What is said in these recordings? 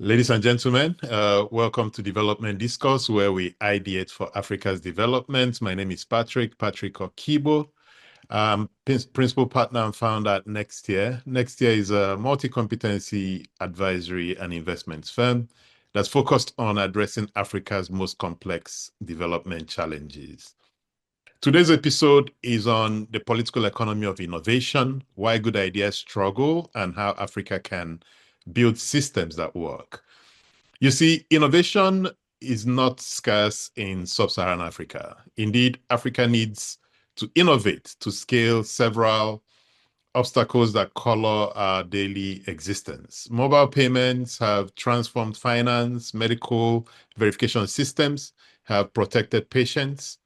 Ladies and gentlemen, welcome to Development Discourse, where we ideate for Africa's development. My name is Patrick Okigbo. Principal partner and founder at Next Year. Next Year is a multi-competency advisory and investments firm that's focused on addressing Africa's most complex development challenges. Today's episode is on the political economy of innovation, why good ideas struggle, and how Africa can build systems that work. You see, innovation is not scarce in sub-Saharan Africa. Indeed, Africa needs to innovate to scale several obstacles that color our daily existence. Mobile payments have transformed finance, medical verification systems have protected patients.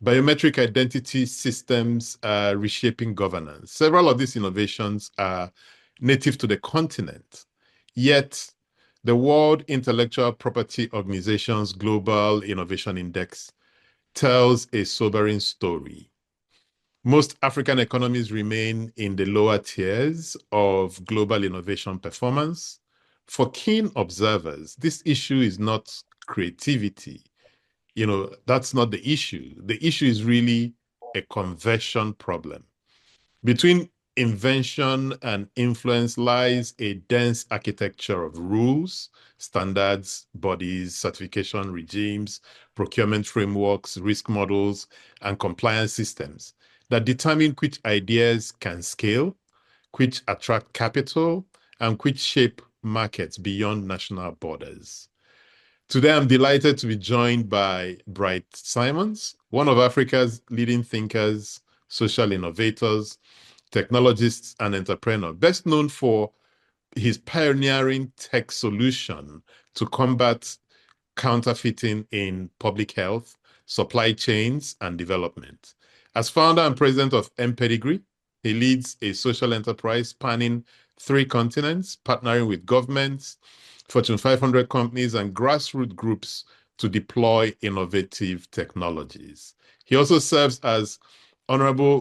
Biometric identity systems are reshaping governance. Several of these innovations are native to the continent. Yet, the World Intellectual Property Organization's Global Innovation Index tells a sobering story. Most African economies remain in the lower tiers of global innovation performance. For keen observers, this issue is not creativity. That's not the issue. The issue is really a conversion problem. Between invention and influence lies a dense architecture of rules, standards, bodies, certification regimes, procurement frameworks, risk models, and compliance systems that determine which ideas can scale, which attract capital, and which shape markets beyond national borders. Today, I'm delighted to be joined by Bright Simons, one of Africa's leading thinkers, social innovators, technologist, and entrepreneur, best known for his pioneering tech solution to combat counterfeiting in public health, supply chains, and development. As founder and president of Pedigree, he leads a social enterprise spanning 3 continents, partnering with governments, Fortune 500 companies, and grassroots groups to deploy innovative technologies. He also serves as honorary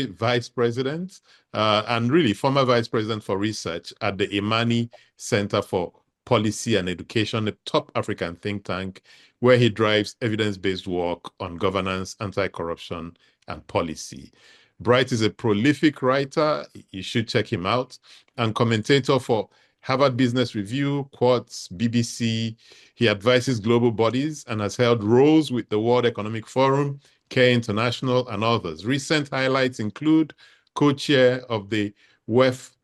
vice president and really former vice president for research at the Imani Center for Policy and Education, a top African think tank, where he drives evidence-based work on governance, anti-corruption, and policy. Bright is a prolific writer, you should check him out, and commentator for Harvard Business Review, Quartz, BBC. He advises global bodies and has held roles with the World Economic Forum, Care International, and others. Recent highlights include co-chair of the WEF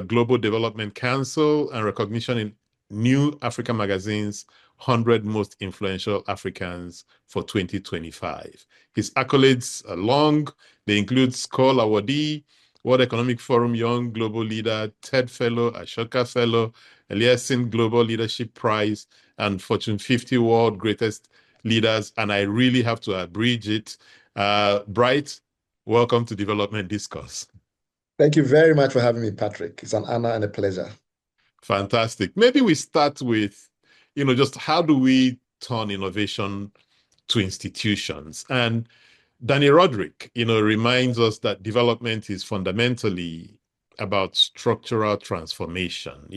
Global Development Council and recognition in New Africa Magazine's 100 Most Influential Africans for 2025. His accolades are long. They include Skoll Awardee, World Economic Forum Young Global Leader, TED Fellow, Ashoka Fellow, Eliasin Global Leadership Prize, and Fortune 50 World Greatest Leaders. And I really have to abridge it. Bright, welcome to Development Discourse. Thank you very much for having me, Patrick. It's an honor and a pleasure. Fantastic. Maybe we start with, just how do we turn innovation to institutions? And Danny Roderick, reminds us that development is fundamentally about structural transformation,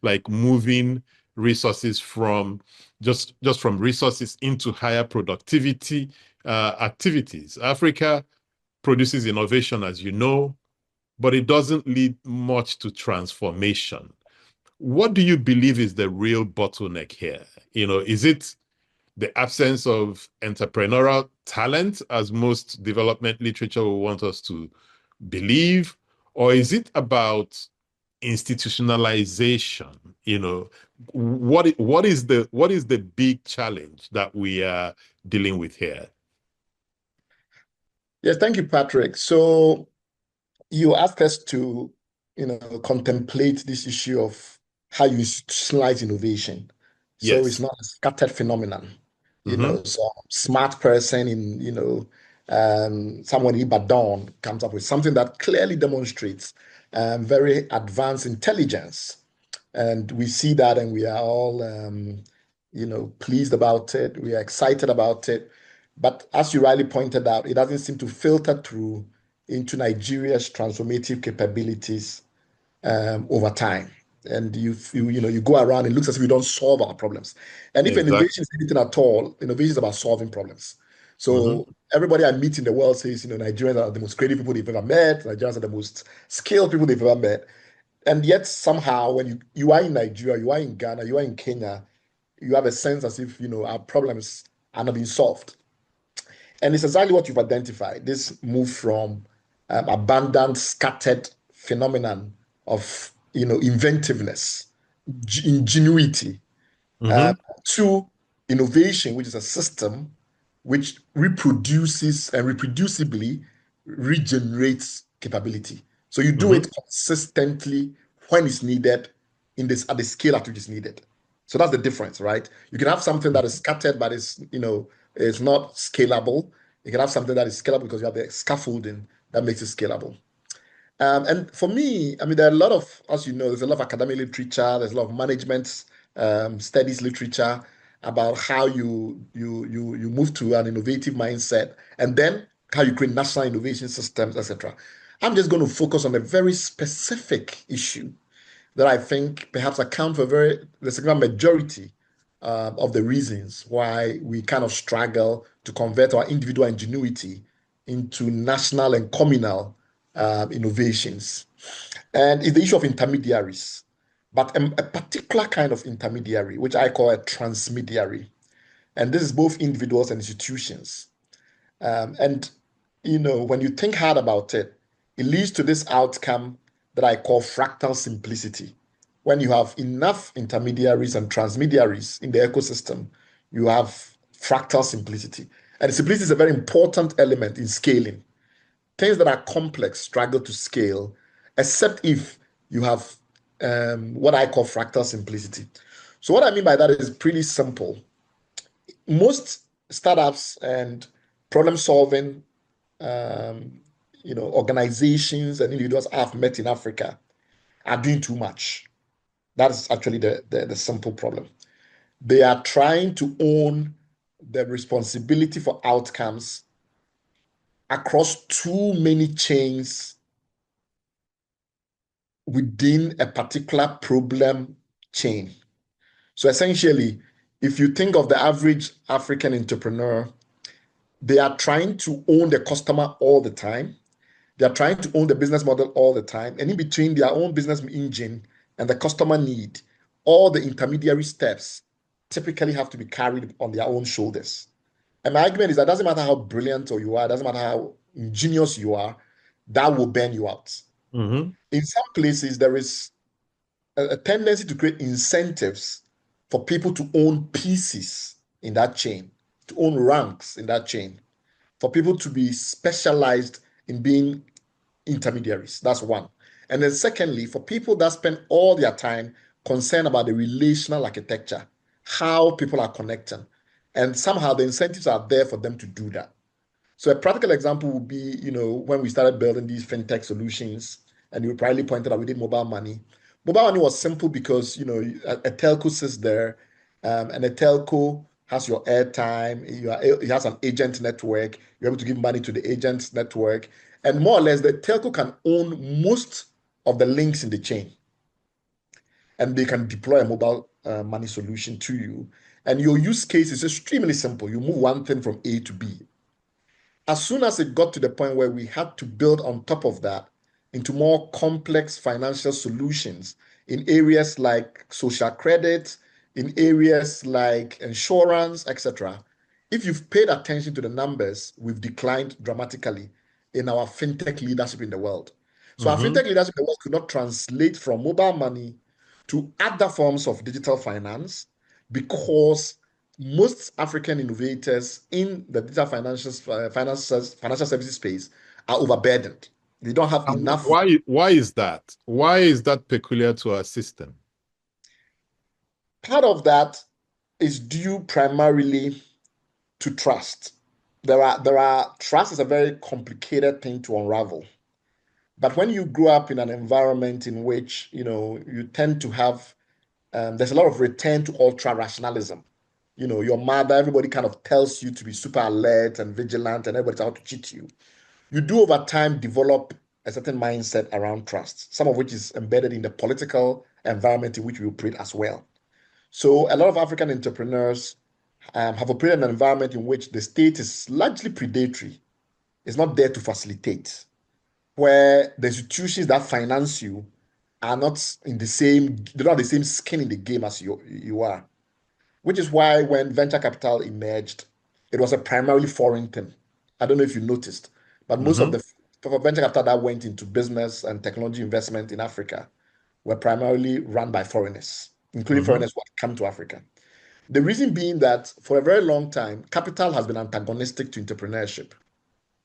like moving resources from just from resources into higher productivity activities. Africa produces innovation, as you know, but it doesn't lead much to transformation. What do you believe is the real bottleneck here? Is it the absence of entrepreneurial talent, as most development literature will want us to believe? Or is it about institutionalization? What is the big challenge that we are dealing with here? Yes, thank you, Patrick. So you asked us to, contemplate this issue of how you institutionalize innovation. So Yes. It's not a scattered phenomenon. Some smart person in, someone in Ibadan comes up with something that clearly demonstrates very advanced intelligence. And we see that and we are all, pleased about it. We are excited about it. But as you rightly pointed out, it doesn't seem to filter through into Nigeria's transformative capabilities over time. and you go around, it looks as if we don't solve our problems. And if Exactly. innovation is anything at all, innovation is about solving problems. So everybody I meet in the world says, Nigerians are the most creative people they've ever met. Nigerians are the most skilled people they've ever met. And yet somehow when you are in Nigeria, you are in Ghana, you are in Kenya, you have a sense as if, our problems are not being solved. And it's exactly what you've identified. This move from abundant, scattered phenomenon of, inventiveness, ingenuity, to innovation, which is a system which reproduces and reproducibly regenerates capability. So you do it consistently when it's needed at the scale at which it's needed. So that's the difference, right? You can have something that is scattered, but it's not scalable. You can have something that is scalable because you have the scaffolding that makes it scalable. And for me, I mean, there are a lot of, as you know, there's a lot of academic literature, there's a lot of management studies literature about how you move to an innovative mindset, and then how you create national innovation systems, etc. I'm just going to focus on a very specific issue that I think perhaps account for the significant majority of the reasons why we kind of struggle to convert our individual ingenuity into national and communal innovations. And it's the issue of intermediaries, but a particular kind of intermediary, which I call a transmediary. And this is both individuals and institutions. And, when you think hard about it, it leads to this outcome that I call fractal simplicity. When you have enough intermediaries and transmediaries in the ecosystem, you have fractal simplicity. And simplicity is a very important element in scaling. Things that are complex struggle to scale, except if you have what I call fractal simplicity. So what I mean by that is pretty simple. Most startups and problem-solving organizations and individuals I've met in Africa are doing too much. That is actually the simple problem. They are trying to own the responsibility for outcomes across too many chains within a particular problem chain. So essentially, if you think of the average African entrepreneur, they are trying to own the customer all the time. They are trying to own the business model all the time. And in between their own business engine and the customer need, all the intermediary steps typically have to be carried on their own shoulders. And my argument is that it doesn't matter how brilliant you are, it doesn't matter how ingenious you are, that will burn you out. In some places, there is a tendency to create incentives for people to own pieces in that chain, to own ranks in that chain, for people to be specialized in being intermediaries. That's one. And then secondly, for people that spend all their time concerned about the relational architecture, how people are connecting, and somehow the incentives are there for them to do that. So a practical example would be, when we started building these fintech solutions, and you probably pointed out we did mobile money. Mobile money was simple because, a telco sits there, and a telco has your airtime, it has an agent network, you're able to give money to the agent's network, and more or less the telco can own most of the links in the chain. And they can deploy a mobile money solution to you. And your use case is extremely simple. You move one thing from A to B. As soon as it got to the point where we had to build on top of that into more complex financial solutions in areas like social credit, in areas like insurance, etc., if you've paid attention to the numbers, we've declined dramatically in our fintech leadership in the world. So our fintech leadership in the world could not translate from mobile money to other forms of digital finance because most African innovators in the digital financial services space are overburdened. They don't have enough. Why is that? Why is that peculiar to our system? Part of that is due primarily to trust. Trust is a very complicated thing to unravel. But when you grow up in an environment in which you tend to have there's a lot of return to ultra rationalism. Your mother, everybody kind of tells you to be super alert and vigilant, and everybody's out to cheat you. You do over time develop a certain mindset around trust, some of which is embedded in the political environment in which we operate as well. So a lot of African entrepreneurs have operated in an environment in which the state is largely predatory. It's not there to facilitate, where the institutions that finance you are not in the same, they don't have the same skin in the game as you are. Which is why when venture capital emerged, it was a primarily foreign thing. I don't know if you noticed, but most of Mm-hmm. the venture capital that went into business and technology investment in Africa were primarily run by foreigners, including Mm-hmm. foreigners who had come to Africa. The reason being that for a very long time, capital has been antagonistic to entrepreneurship.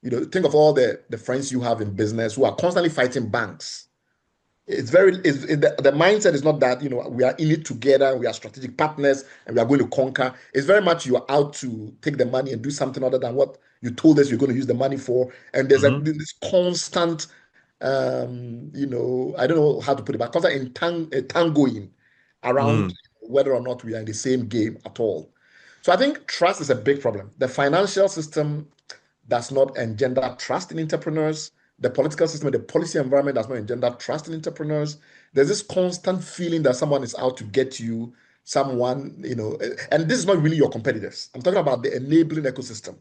Think of all the friends you have in business who are constantly fighting banks. The mindset is not that we are in it together, we are strategic partners, and we are going to conquer. It's very much you are out to take the money and do something other than what you told us you're going to use the money for. And there's Mm-hmm. this constant, I don't know how to put it, but constant tangoing around Mm. whether or not we are in the same game at all. So I think trust is a big problem. The financial system does not engender trust in entrepreneurs. The political system, the policy environment does not engender trust in entrepreneurs. There's this constant feeling that someone is out to get you, and this is not really your competitors. I'm talking about the enabling ecosystem.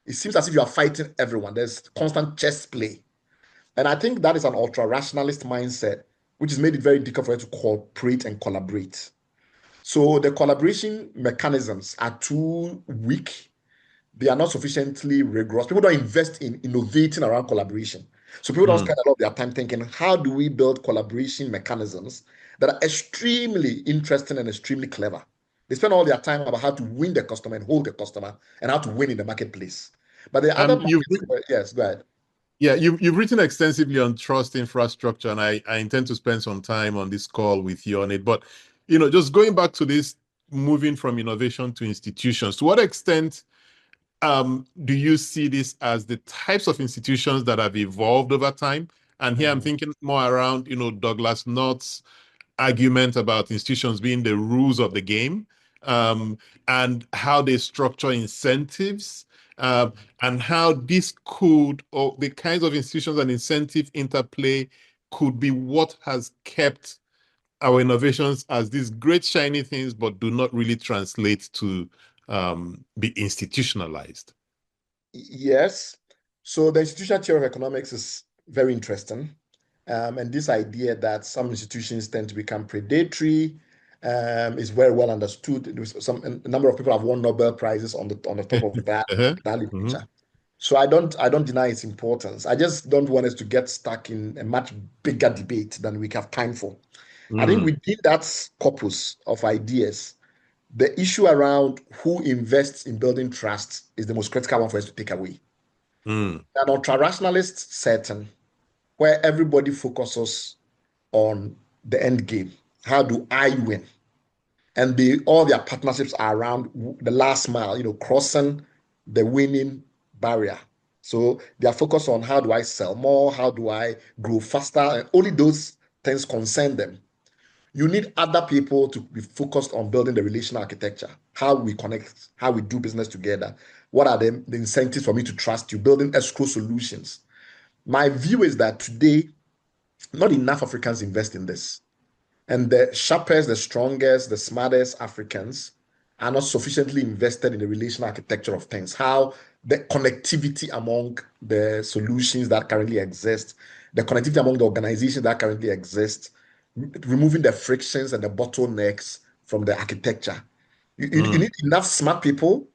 It seems as if you are fighting everyone. There's constant chess play. And I think that is an ultra rationalist mindset, which has made it very difficult for you to cooperate and collaborate. So the collaboration mechanisms are too weak, they are not sufficiently rigorous. People don't invest in innovating around collaboration. So people don't Mm. spend a lot of their time thinking, how do we build collaboration mechanisms that are extremely interesting and extremely clever? They spend all their time about how to win the customer and hold the customer and how to win in the marketplace. But the other You've markets, yes, go ahead. Yeah, you've written extensively on trust infrastructure, and I intend to spend some time on this call with you on it. But just going back to this, moving from innovation to institutions, to what extent do you see this as the types of institutions that have evolved over time? And here I'm Mhm. thinking more around, Douglas North's argument about institutions being the rules of the game, um, and how they structure incentives, and how this could, or the kinds of institutions and incentive interplay could be what has kept our innovations as these great shiny things, but do not really translate to be institutionalized. Yes. So the institutional theory of economics is very interesting. And this idea that some institutions tend to become predatory is very well understood. A number of people have won Nobel prizes on the top of Uh-huh. that Hmm. literature. So I don't deny its importance. I just don't want us to get stuck in a much bigger debate than we have time for. I think Mm. within that corpus of ideas, the issue around who invests in building trust is the most critical one for us to take away. Mm. An ultra-rationalist setting where everybody focuses on the end game. How do I win? And all their partnerships are around the last mile, crossing the winning barrier. So they are focused on how do I sell more? How do I grow faster? And only those things concern them. You need other people to be focused on building the relational architecture, how we connect, how we do business together. What are the incentives for me to trust you? Building escrow solutions. My view is that today, not enough Africans invest in this. And the sharpest, the strongest, the smartest Africans are not sufficiently invested in the relational architecture of things, how the connectivity among the solutions that currently exist, the connectivity among the organizations that currently exist, removing the frictions and the bottlenecks from the architecture. You Mm. need enough smart people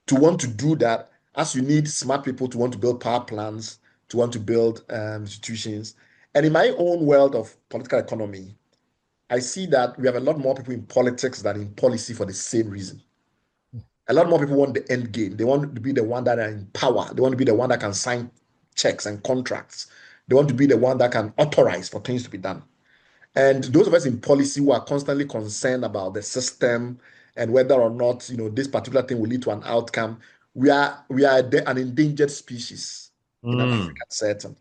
to want to do that, as you need smart people to want to build power plants, to want to build institutions. And in my own world of political economy, I see that we have a lot more people in politics than in policy for the same reason. A lot more people want the end game. They want to be the one that are in power. They want to be the one that can sign checks and contracts. They want to be the one that can authorize for things to be done. And those of us in policy who are constantly concerned about the system and whether or not this particular thing will lead to an outcome, we are an endangered species in an Mm. African setting.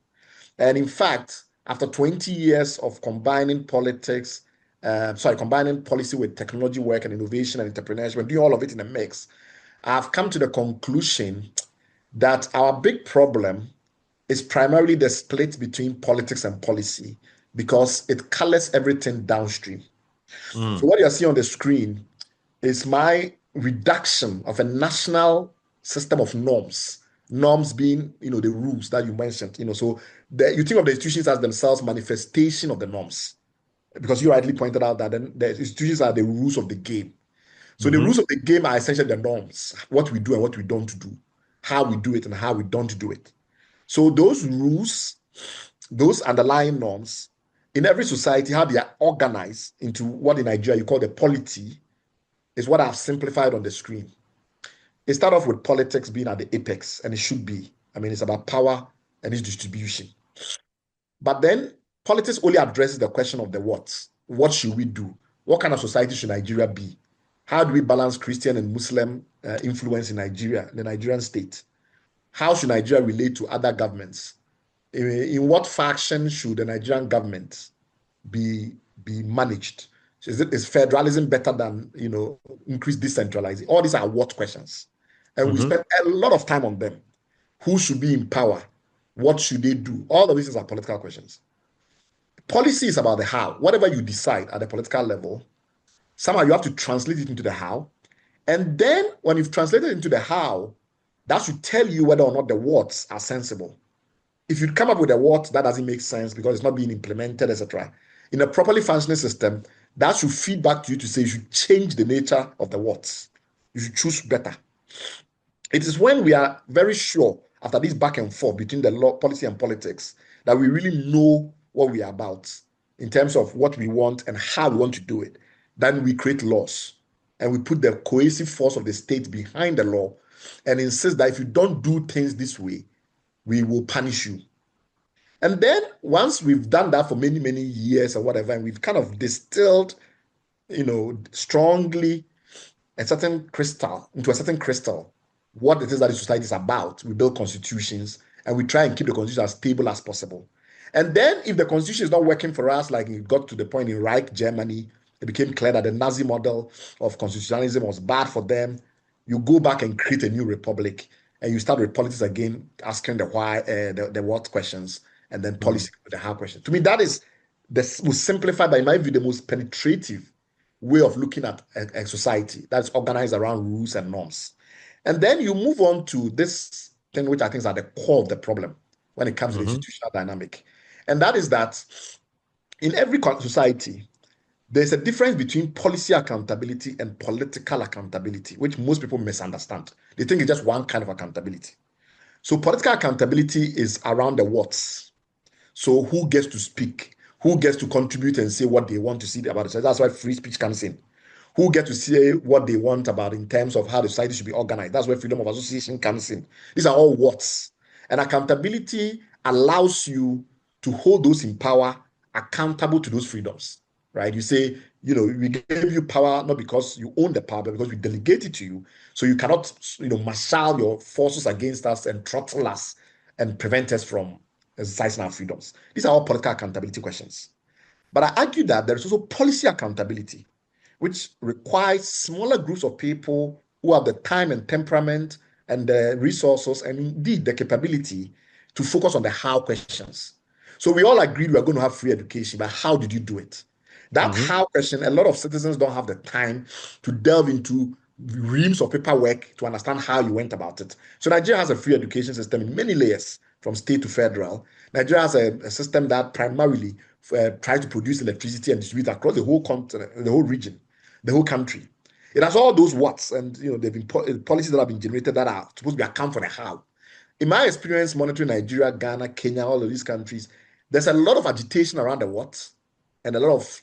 And in fact, after 20 years of combining policy with technology work and innovation and entrepreneurship, and doing all of it in a mix, I've come to the conclusion that our big problem is primarily the split between politics and policy because it colors everything downstream. So what you're seeing on the screen is my reduction of a national system of norms. Norms being, the rules that you mentioned. So you think of the institutions as themselves manifestation of the norms, because you rightly pointed out that then the institutions are the rules of the game. So the rules of the game are essentially the norms, what we do and what we don't do, how we do it and how we don't do it. So those rules, those underlying norms in every society, how they are organized into what in Nigeria you call the polity, is what I've simplified on the screen. It starts off with politics being at the apex, and it should be. I mean, it's about power and its distribution. But then politics only addresses the question of the what. What should we do? What kind of society should Nigeria be? How do we balance Christian and Muslim influence in Nigeria, the Nigerian state? How should Nigeria relate to other governments? In what faction should the Nigerian government be managed? Is federalism better than increased decentralizing? All these are what questions, and we spend a lot of time on them. Who should be in power? What should they do? All of these are political questions. Policy is about the how. Whatever you decide at the political level, somehow you have to translate it into the how. And then when you've translated it into the how, that should tell you whether or not the whats are sensible. If you come up with a what that doesn't make sense because it's not being implemented, etc., in a properly functioning system, that should feed back to you to say you should change the nature of the whats. You should choose better. It is when we are very sure after this back and forth between the law, policy, and politics that we really know what we are about in terms of what we want and how we want to do it. Then we create laws and we put the cohesive force of the state behind the law and insist that if you don't do things this way, we will punish you. And then once we've done that for many, many years or whatever, and we've kind of distilled, strongly into a certain crystal, what it is that the society is about, we build constitutions and we try and keep the constitution as stable as possible. And then if the constitution is not working for us, like it got to the point in Reich Germany, it became clear that the Nazi model of constitutionalism was bad for them. You go back and create a new republic, and you start with politics again, asking the why, the what questions, and then policy with the how questions. To me, that is the most simplified, but in my view, the most penetrative way of looking at a society that's organized around rules and norms. And then you move on to this thing, which I think is at the core of the problem when it comes to the institutional dynamic. And that is that in every society, there's a difference between policy accountability and political accountability, which most people misunderstand. They think it's just one kind of accountability. So political accountability is around the whats. So who gets to speak? Who gets to contribute and say what they want to see about it? So that's why free speech comes in. Who get to say what they want about in terms of how the society should be organized? That's where freedom of association comes in. These are all whats. And accountability allows you to hold those in power accountable to those freedoms, right? You say, we gave you power not because you own the power, but because we delegate it to you. So you cannot, marshal your forces against us and throttle us and prevent us from exercising our freedoms. These are all political accountability questions. But I argue that there is also policy accountability, which requires smaller groups of people who have the time and temperament and the resources and indeed the capability to focus on the how questions. So we all agreed we are going to have free education, but how did you do it? That how question, a lot of citizens don't have the time to delve into reams of paperwork to understand how you went about it. So Nigeria has a free education system in many layers, from state to federal. Nigeria has a system that primarily tries to produce electricity and distribute across the whole continent, the whole region, the whole country. It has all those whats, and they've been policies that have been generated that are supposed to be account for the how. In my experience monitoring Nigeria, Ghana, Kenya, all of these countries, there's a lot of agitation around the what and a lot of,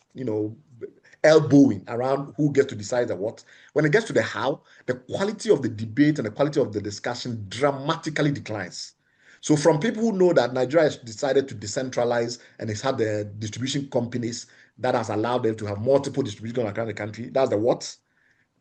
elbowing around who gets to decide the what. When it gets to the how, the quality of the debate and the quality of the discussion dramatically declines. So from people who know that Nigeria has decided to decentralize and it's had the distribution companies that has allowed them to have multiple distribution around the country, that's the what,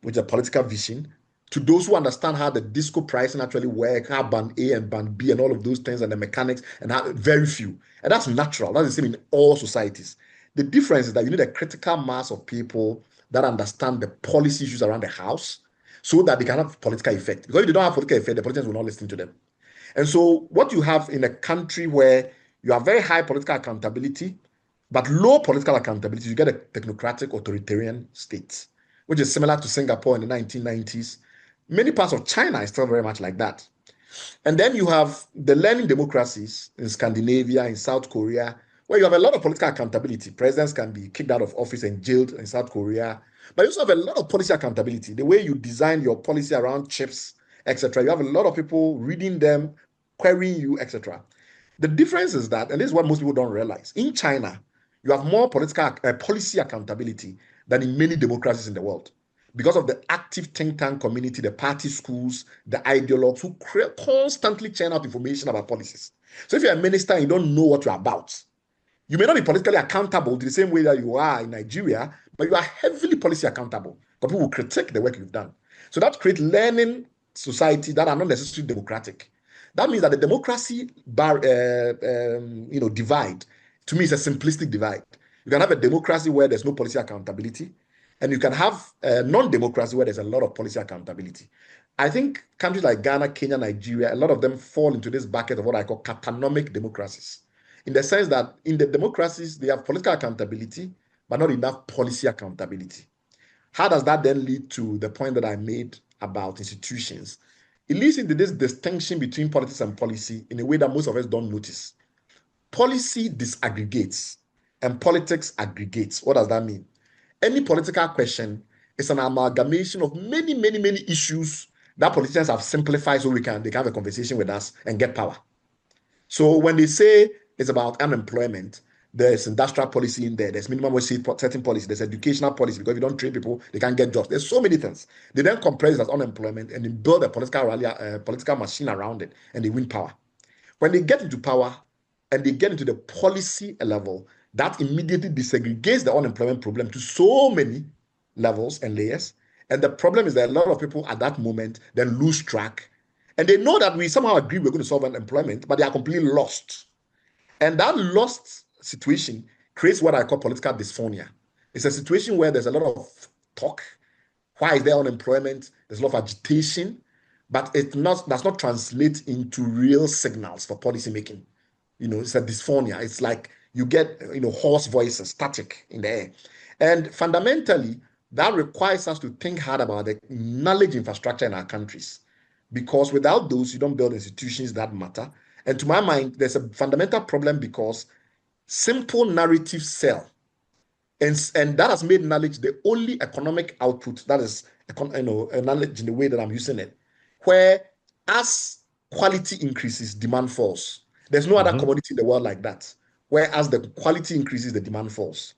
which is a political vision, to those who understand how the disco pricing actually works, how band A and band B and all of those things and the mechanics, and how very few. And that's natural. That's the same in all societies. The difference is that you need a critical mass of people that understand the policy issues around the house so that they can have political effect. Because if they don't have political effect, the politicians will not listen to them. And so what you have in a country where you have very high political accountability, but low political accountability, you get a technocratic authoritarian state, which is similar to Singapore in the 1990s. Many parts of China is still very much like that. And then you have the learning democracies in Scandinavia, in South Korea, where you have a lot of political accountability. Presidents can be kicked out of office and jailed in South Korea. But you also have a lot of policy accountability. The way you design your policy around chips, etc. You have a lot of people reading them, querying you, etc. The difference is that, and this is what most people don't realize, in China, you have more political policy accountability than in many democracies in the world because of the active think tank community, the party schools, the ideologues who constantly churn out information about policies. So if you're a minister and you don't know what you're about, you may not be politically accountable the same way that you are in Nigeria, but you are heavily policy accountable because people will critique the work you've done. So that creates learning society that are not necessarily democratic. That means that the democracy divide, to me, is a simplistic divide. You can have a democracy where there's no policy accountability, and you can have a non-democracy where there's a lot of policy accountability. I think countries like Ghana, Kenya, Nigeria, a lot of them fall into this bucket of what I call catonomic democracies, in the sense that in the democracies, they have political accountability, but not enough policy accountability. How does that then lead to the point that I made about institutions? It leads into this distinction between politics and policy in a way that most of us don't notice. Policy disaggregates and politics aggregates. What does that mean? Any political question is an amalgamation of many, many, many issues that politicians have simplified so they can have a conversation with us and get power. So when they say it's about unemployment, there's industrial policy in there, there's minimum wage setting policy, there's educational policy, because if you don't train people, they can't get jobs. There's so many things. They then compress it as unemployment and they build a political machine around it and they win power. When they get into power and they get into the policy level, that immediately disaggregates the unemployment problem to so many levels and layers. And the problem is that a lot of people at that moment then lose track. And they know that we somehow agree we're going to solve unemployment, but they are completely lost. And that lost situation creates what I call political dysphonia. It's a situation where there's a lot of talk. Why is there unemployment? There's a lot of agitation, but it does not translate into real signals for policymaking. It's a dysphonia. It's like you get, hoarse voices, static in the air. And fundamentally, that requires us to think hard about the knowledge infrastructure in our countries. Because without those, you don't build institutions that matter. And to my mind, there's a fundamental problem because simple narratives sell. And that has made knowledge the only economic output that is knowledge in the way that I'm using it. Where as quality increases, demand falls. There's no other commodity in the world like that. Whereas the quality increases, the demand falls.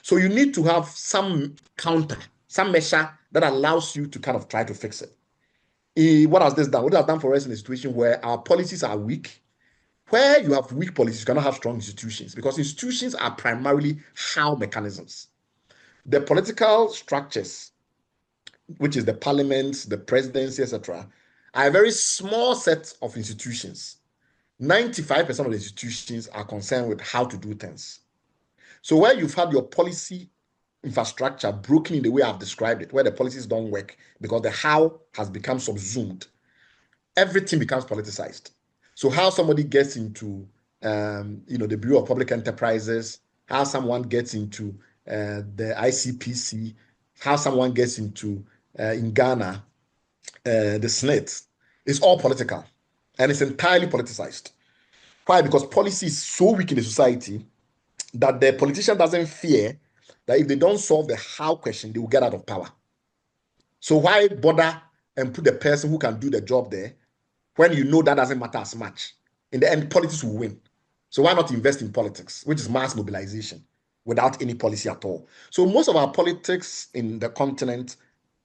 So you need to have some counter, some measure that allows you to kind of try to fix it. What has this done? What has done for us in a situation where our policies are weak? Where you have weak policies, you cannot have strong institutions because institutions are primarily how mechanisms. The political structures, which is the parliament, the presidency, etc., are a very small set of institutions. 95% of the institutions are concerned with how to do things. So where you've had your policy infrastructure broken in the way I've described it, where the policies don't work because the how has become subsumed, everything becomes politicized. So how somebody gets into, the Bureau of Public Enterprises, how someone gets into the ICPC, how someone gets into, in Ghana, the SNIT, it's all political. And it's entirely politicized. Why? Because policy is so weak in the society that the politician doesn't fear that if they don't solve the how question, they will get out of power. So why bother and put the person who can do the job there when you know that doesn't matter as much? In the end, politics will win. So why not invest in politics, which is mass mobilization, without any policy at all? So most of our politics in the continent,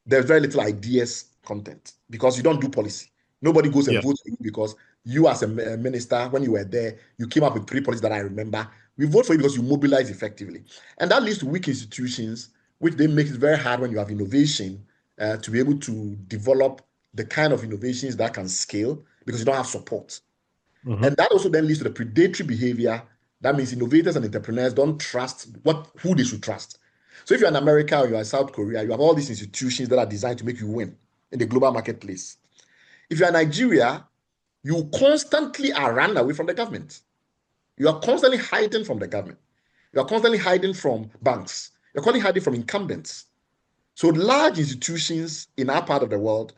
there's very little ideas content because you don't do policy. Nobody goes and votes for you because you as a minister, when you were there, you came up with 3 policies that I remember. We vote for you because you mobilize effectively. And that leads to weak institutions, which then makes it very hard when you have innovation to be able to develop the kind of innovations that can scale because you don't have support. And that also then leads to the predatory behavior. That means innovators and entrepreneurs don't trust who they should trust. So if you're in America or you're in South Korea, you have all these institutions that are designed to make you win in the global marketplace. If you're in Nigeria, you constantly are run away from the government. You are constantly hiding from the government. You're constantly hiding from banks. You're constantly hiding from incumbents. So large institutions in our part of the world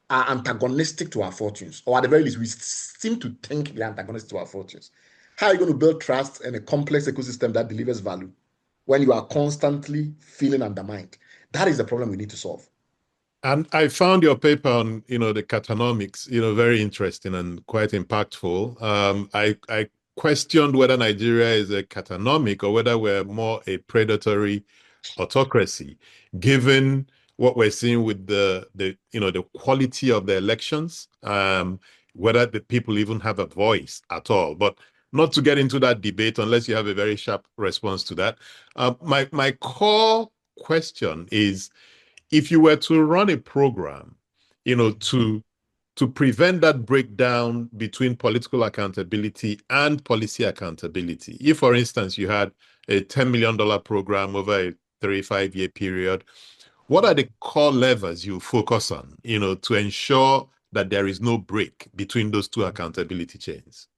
are antagonistic to our fortunes, or at the very least, we seem to think they're antagonistic to our fortunes. How are you going to build trust in a complex ecosystem that delivers value when you are constantly feeling undermined? That is the problem we need to solve. And I found your paper on, the Catonomics, very interesting and quite impactful. I questioned whether Nigeria is a Catonomic or whether we're more a predatory autocracy, given what we're seeing with the quality of the elections, whether the people even have a voice at all. But not to get into that debate unless you have a very sharp response to that. My core question is, if you were to run a program, to prevent that breakdown between political accountability and policy accountability. If, for instance, you had a $10 million program over a 35-year period, what are the core levers you focus on, to ensure that there is no break between those two accountability chains?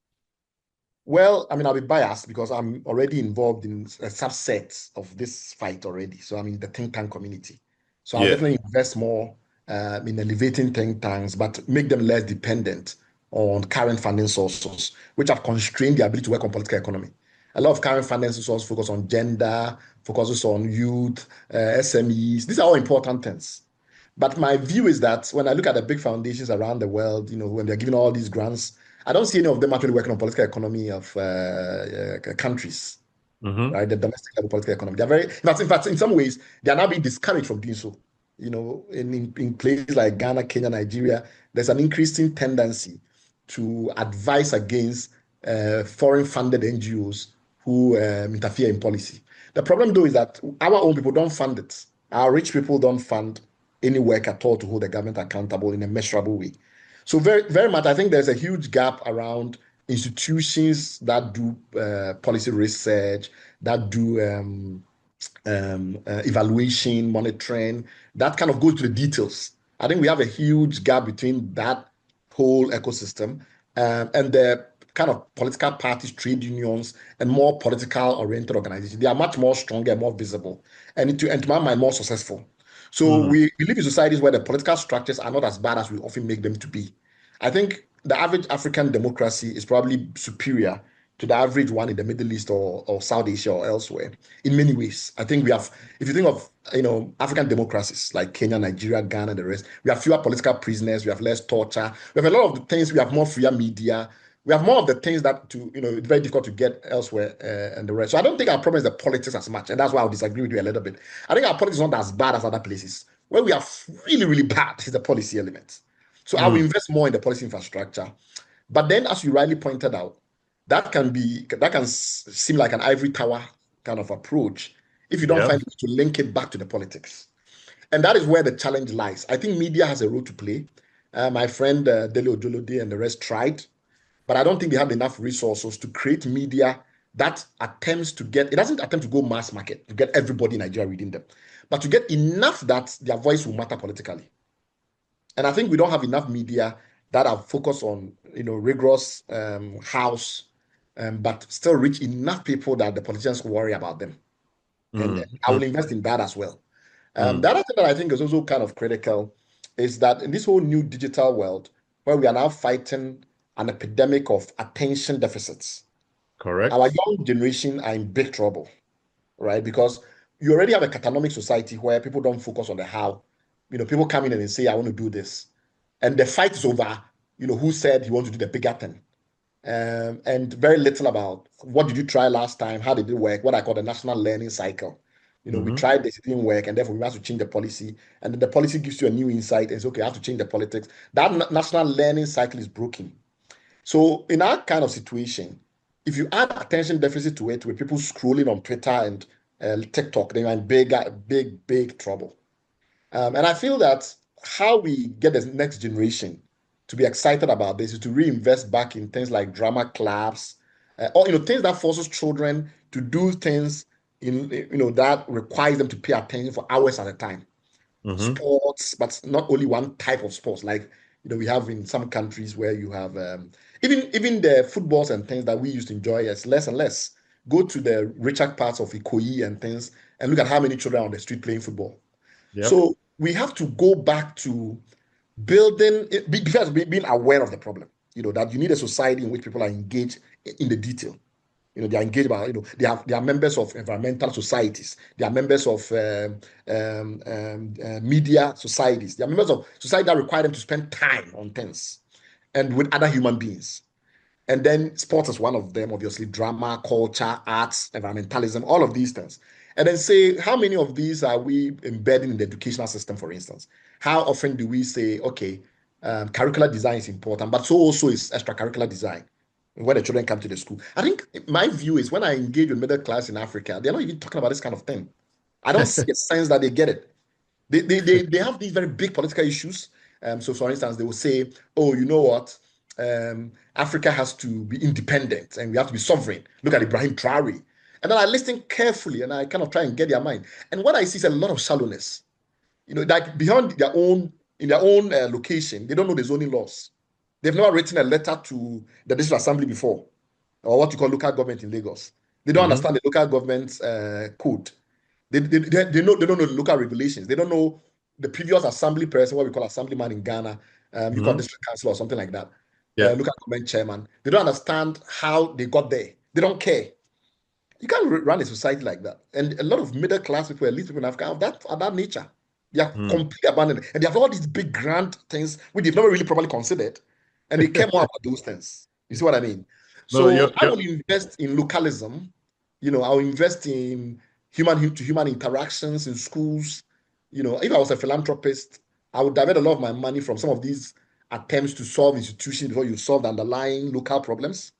Well, I mean, I'll be biased because I'm already involved in a subset of this fight already. So I'm in the think tank community. So I'll Yeah. definitely invest more in elevating think tanks, but make them less dependent on current funding sources, which have constrained the ability to work on political economy. A lot of current funding sources focus on gender, focuses on youth, SMEs. These are all important things. But my view is that when I look at the big foundations around the world, when they're giving all these grants, I don't see any of them actually working on political economy of countries, Mm-hmm. right? The domestic level political economy. They're very, in fact, in some ways, they are now being discouraged from doing so. In places like Ghana, Kenya, Nigeria, there's an increasing tendency to advise against foreign-funded NGOs who interfere in policy. The problem, though, is that our own people don't fund it. Our rich people don't fund any work at all to hold the government accountable in a measurable way. So very, very much, I think there's a huge gap around institutions that do policy research, that do evaluation, monitoring, that kind of goes to the details. I think we have a huge gap between that whole ecosystem and the kind of political parties, trade unions, and more political oriented organizations. They are much more stronger, more visible, and to my mind, more successful. So we live in societies where the political structures are not as bad as we often make them to be. I think the average African democracy is probably superior to the average one in the Middle East or South Asia or elsewhere in many ways. I think we have, if you think of, African democracies like Kenya, Nigeria, Ghana, and the rest, we have fewer political prisoners, we have less torture, we have a lot of the things, we have more freer media, we have more of the things that it's very difficult to get elsewhere and the rest. So I don't think our problem is the politics as much, and that's why I'll disagree with you a little bit. I think our politics is not as bad as other places. Where we are really, really bad is the policy element. So I will invest more in the policy infrastructure. But then, as you rightly pointed out, that can seem like an ivory tower kind of approach if you don't Yeah. find a way to link it back to the politics. And that is where the challenge lies. I think media has a role to play. My friend Dele Ojolode and the rest tried, but I don't think they have enough resources to create media that attempts to it doesn't attempt to go mass market, to get everybody in Nigeria reading them, but to get enough that their voice will matter politically. And I think we don't have enough media that are focused on, rigorous house, but still reach enough people that the politicians worry about them. And I will invest in that as well. The other thing that I think is also kind of critical is that in this whole new digital world, where we are now fighting an epidemic of attention deficits, our Correct. young generation are in big trouble, right? Because you already have a Catonomic society where people don't focus on the how. People come in and they say, I want to do this. And the fight is over, who said he wants to do the bigger thing. And very little about what did you try last time? How did it work? What I call the national learning cycle. We tried this, it didn't work, and therefore we have to change the policy. And then the policy gives you a new insight and it's okay, I have to change the politics. That national learning cycle is broken. So in our kind of situation, if you add attention deficit to it with people scrolling on Twitter and TikTok, then you're in big trouble. And I feel that how we get the next generation to be excited about this is to reinvest back in things like drama clubs, or things that forces children to do things that requires them to pay attention for hours at a time. Sports, but not only one type of sports. Like we have in some countries where you have even the footballs and things that we used to enjoy as less and less. go to the richer parts of Ikoyi and things, and look at how many children are on the street playing football. Yep. So we have to go back to building, first being aware of the problem, that you need a society in which people are engaged in the detail. They are engaged about, they are members of environmental societies. They are members of media societies. They are members of society that require them to spend time on things and with other human beings. And then sports is one of them, obviously, drama, culture, arts, environmentalism, all of these things. And then say, how many of these are we embedding in the educational system, for instance? How often do we say, okay, curricular design is important, but so also is extracurricular design when the children come to the school? I think my view is when I engage with middle class in Africa, they're not even talking about this kind of thing. I don't see a sense that they get it. They have these very big political issues. So, for instance, they will say, oh, you know what? Africa has to be independent and we have to be sovereign. Look at Ibrahim Traore. And then I listen carefully and I kind of try and get their mind. And what I see is a lot of shallowness. Like beyond in their own location, they don't know the zoning laws. They've never written a letter to the district assembly before, or what you call local government in Lagos. They don't understand the local government code. They don't know the local regulations. They don't know the previous assembly person, what we call assemblyman in Ghana. You call district council or something like that. Local government chairman. They don't understand how they got there. They don't care. You can't run a society like that. And a lot of middle class people, elite people in Africa, have that nature. They are completely abandoned. And they have all these big grand things which they've never really properly considered. And they care more about those things. You see what I mean? So I will invest in localism. I'll invest in human-to-human interactions in schools. If I was a philanthropist, I would divert a lot of my money from some of these attempts to solve institutions before you solve the underlying local problems.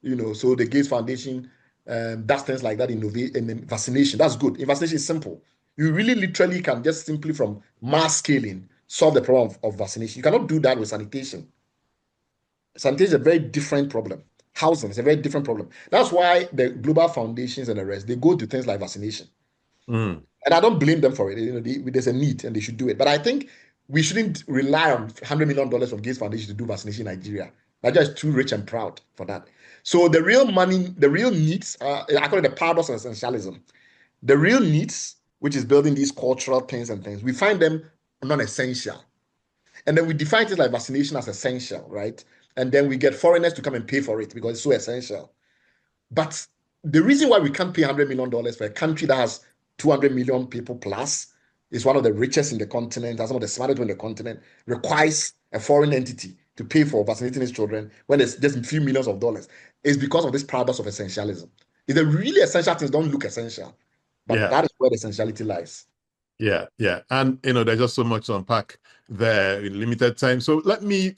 So the Gates Foundation does things like that in vaccination. That's good. In vaccination is simple. You really literally can just simply from mass scaling solve the problem of vaccination. You cannot do that with sanitation. Sanitation is a very different problem. Housing is a very different problem. That's why the global foundations and the rest, they go to things like vaccination. And I don't blame them for it. There's a need and they should do it. But I think we shouldn't rely on $100 million from Gates Foundation to do vaccination in Nigeria. Nigeria is too rich and proud for that. So the real money, the real needs, I call it the paradox of essentialism. The real needs, which is building these cultural things and things, we find them non-essential. And then we define things like vaccination as essential, right? And then we get foreigners to come and pay for it because it's so essential. But the reason why we can't pay $100 million for a country that has 200 million people plus, is one of the richest in the continent, has some of the smartest in the continent, requires a foreign entity to pay for vaccinating its children when there's just a few millions of dollars, is because of this paradox of essentialism. If the really essential things don't look essential, but that is where the essentiality lies. Yeah. And there's just so much to unpack there in limited time. So let me,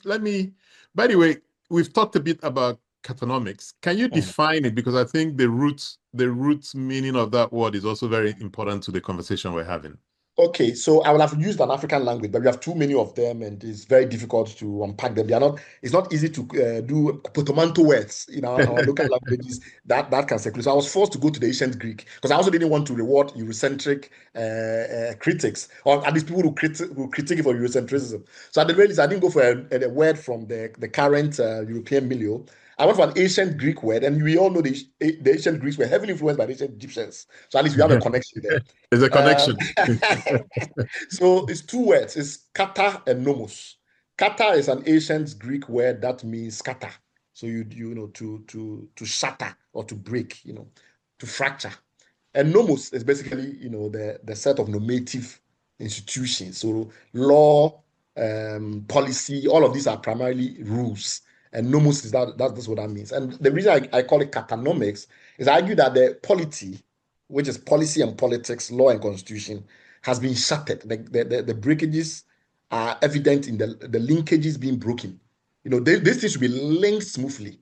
by the way, we've talked a bit about Catonomics. Can you define it? Because I think the root meaning of that word is also very important to the conversation we're having. Okay, so I will have used an African language, but we have too many of them, and it's very difficult to unpack them. It's not easy to do portmanteau words in our local languages that can circulate. So I was forced to go to the ancient Greek because I also didn't want to reward Eurocentric critics, or at least people who critique it for Eurocentrism. So at the very least, I didn't go for a word from the current European milieu. I went for an ancient Greek word, and we all know the ancient Greeks were heavily influenced by the ancient Egyptians. So at least we have a connection there. There's a connection. So it's two words. It's kata and nomos. Kata is an ancient Greek word that means scatter. So to shatter or to break, to fracture. And nomos is basically the set of normative institutions. So law, policy, all of these are primarily rules. And nomos is that's what that means. And the reason I call it catonomics is I argue that the polity, which is policy and politics, law and constitution, has been shattered. The breakages are evident in the linkages being broken. These things should be linked smoothly.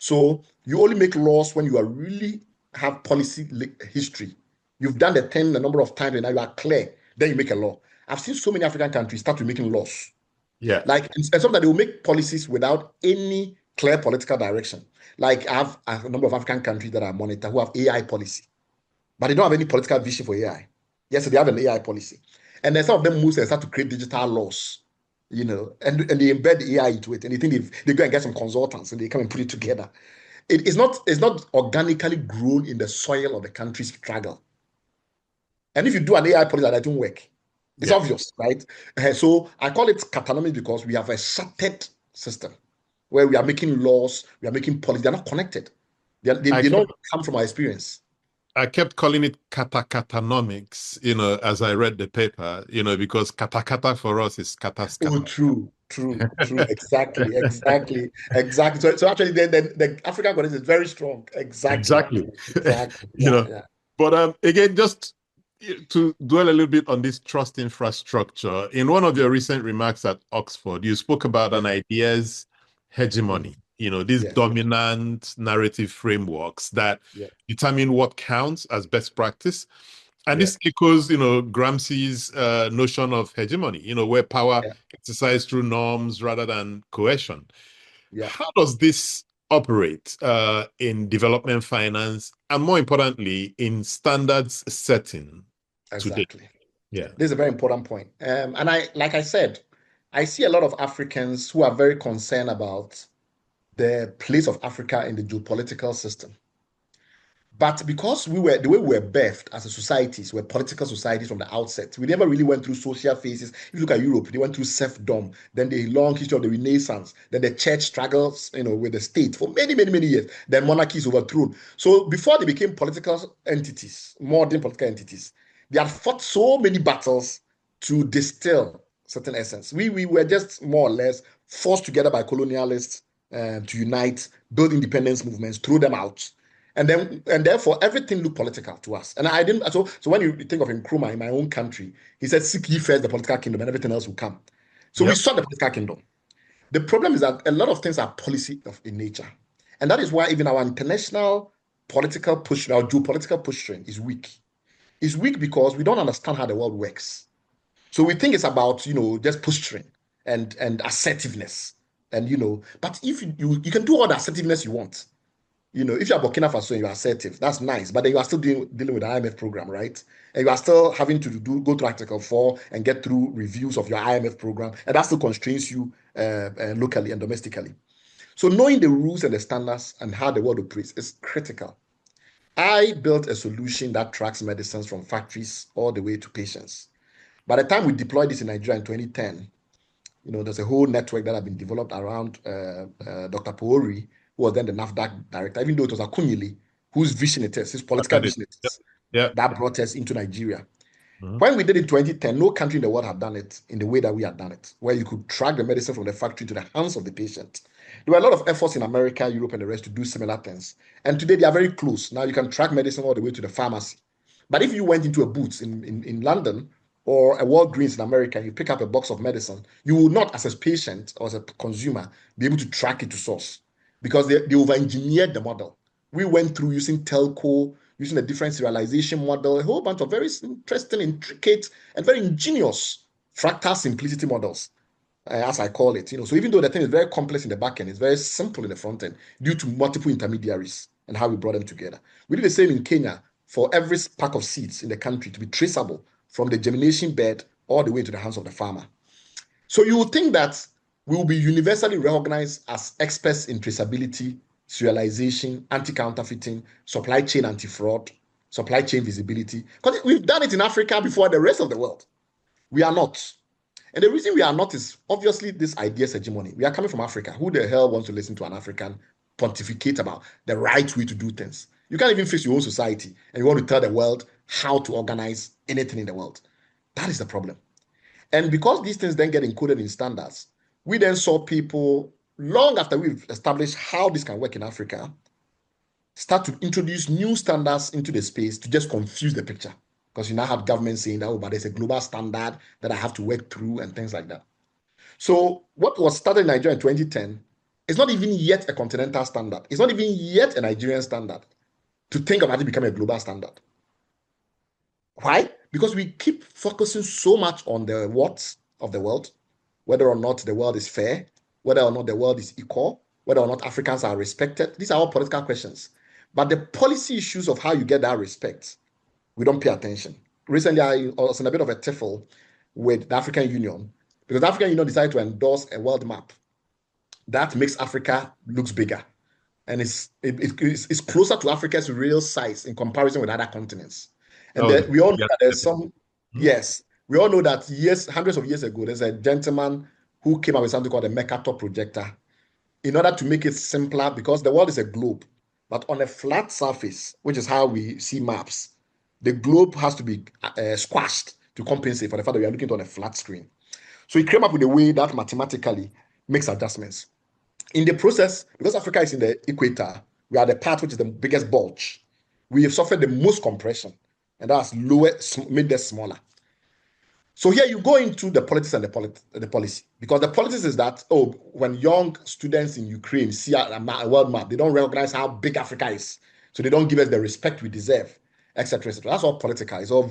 So you only make laws when you are really have policy history. You've done the thing a number of times and now you are clear. Then you make a law. I've seen so many African countries start with making laws. Yeah. Like, and sometimes they will make policies without any clear political direction. Like, I have a number of African countries that I monitor who have AI policy, but they don't have any political vision for AI. Yes, so they have an AI policy. And then some of them move and start to create digital laws, and they embed the AI into it. And they think they go and get some consultants and they come and put it together. it's not organically grown in the soil of the country's struggle. And if you do an AI policy that won't work, it's obvious, right? So I call it Catonomic because we have a shattered system where we are making laws, we are making policy. They're not connected. They don't come from our experience. I kept calling it Catonomics, as I read the paper, because kata for us is kataskata. Oh, true. Exactly. So actually, the African context is very strong. Exactly. Yeah. But again, just to dwell a little bit on this trust infrastructure, in one of your recent remarks at Oxford, you spoke about an idea's hegemony, these dominant narrative frameworks that determine what counts as best practice. And this echoes, Gramsci's notion of hegemony, where power exercised through norms rather than coercion. How does this operate in development finance and, more importantly, in standards setting today? This is a very important point. And like I said, I see a lot of Africans who are very concerned about the place of Africa in the geopolitical system. But because the way we were birthed as a societies, we're political societies from the outset. We never really went through social phases. If you look at Europe, they went through serfdom, then the long history of the Renaissance, then the church struggles, with the state for many, many, many years. Then monarchy is overthrown. So before they became political entities, modern political entities, they had fought so many battles to distill certain essence. We were just more or less forced together by colonialists to unite, build independence movements, throw them out. And therefore everything looked political to us. And I didn't. So when you think of Nkrumah in my own country, he said, "Seek ye first the political kingdom, and everything else will come." So we saw the political kingdom. The problem is that a lot of things are policy in nature, and that is why even our international political push, our geopolitical pushing is weak. It's weak because we don't understand how the world works. So we think it's about just posturing and assertiveness, and but if you can do all the assertiveness you want. If you're Burkina Faso and you're assertive, that's nice. But then you are still dealing with the IMF program, right? And you are still having to go to Article 4 and get through reviews of your IMF program. And that still constrains you locally and domestically. So knowing the rules and the standards and how the world operates is critical. I built a solution that tracks medicines from factories all the way to patients. By the time we deployed this in Nigeria in 2010, there's a whole network that had been developed around Dr. Poori, who was then the NAFDAC director, even though it was Akunyili, whose vision it is, his political vision it is, that brought us into Nigeria. When we did it in 2010, no country in the world had done it in the way that we had done it, where you could track the medicine from the factory to the hands of the patient. There were a lot of efforts in America, Europe, and the rest to do similar things. And today they are very close. Now you can track medicine all the way to the pharmacy. But if you went into a Boots in London or a Walgreens in America, and you pick up a box of medicine, you will not, as a patient or as a consumer, be able to track it to source because they over-engineered the model. We went through using telco, using a different serialization model, a whole bunch of very interesting, intricate, and very ingenious fractal simplicity models, as I call it. So even though the thing is very complex in the back end, it's very simple in the front end due to multiple intermediaries and how we brought them together. We did the same in Kenya for every pack of seeds in the country to be traceable from the germination bed all the way to the hands of the farmer. So you would think that we will be universally recognized as experts in traceability, serialization, anti-counterfeiting, supply chain anti-fraud, supply chain visibility. Because we've done it in Africa before the rest of the world. We are not. And the reason we are not is obviously this idea's hegemony. We are coming from Africa. Who the hell wants to listen to an African pontificate about the right way to do things? You can't even fix your own society and you want to tell the world how to organize anything in the world. That is the problem. And because these things then get encoded in standards, we then saw people, long after we've established how this can work in Africa, start to introduce new standards into the space to just confuse the picture. Because you now have government saying that, oh, but there's a global standard that I have to work through and things like that. So what was started in Nigeria in 2010 is not even yet a continental standard. It's not even yet a Nigerian standard to think about it becoming a global standard. Why? Because we keep focusing so much on the what of the world, whether or not the world is fair, whether or not the world is equal, whether or not Africans are respected. These are all political questions. But the policy issues of how you get that respect, we don't pay attention. Recently, I was in a bit of a tiffle with the African Union because the African Union decided to endorse a world map that makes Africa looks bigger. and it's closer to Africa's real size in comparison with other continents. And Oh, we all know yeah. that there's some, yes, we all know that hundreds of years ago, there's a gentleman who came up with something called a Mercator projector in order to make it simpler, because the world is a globe, but on a flat surface, which is how we see maps, the globe has to be squashed to compensate for the fact that we are looking on a flat screen. So he came up with a way that mathematically makes adjustments. In the process, because Africa is in the equator, we are the part which is the biggest bulge. We have suffered the most compression, and that's made us smaller. So here you go into the politics and the policy, because the politics is that, when young students in Ukraine see a world map, they don't recognize how big Africa is, so they don't give us the respect we deserve, etc., etc. That's all political. It's all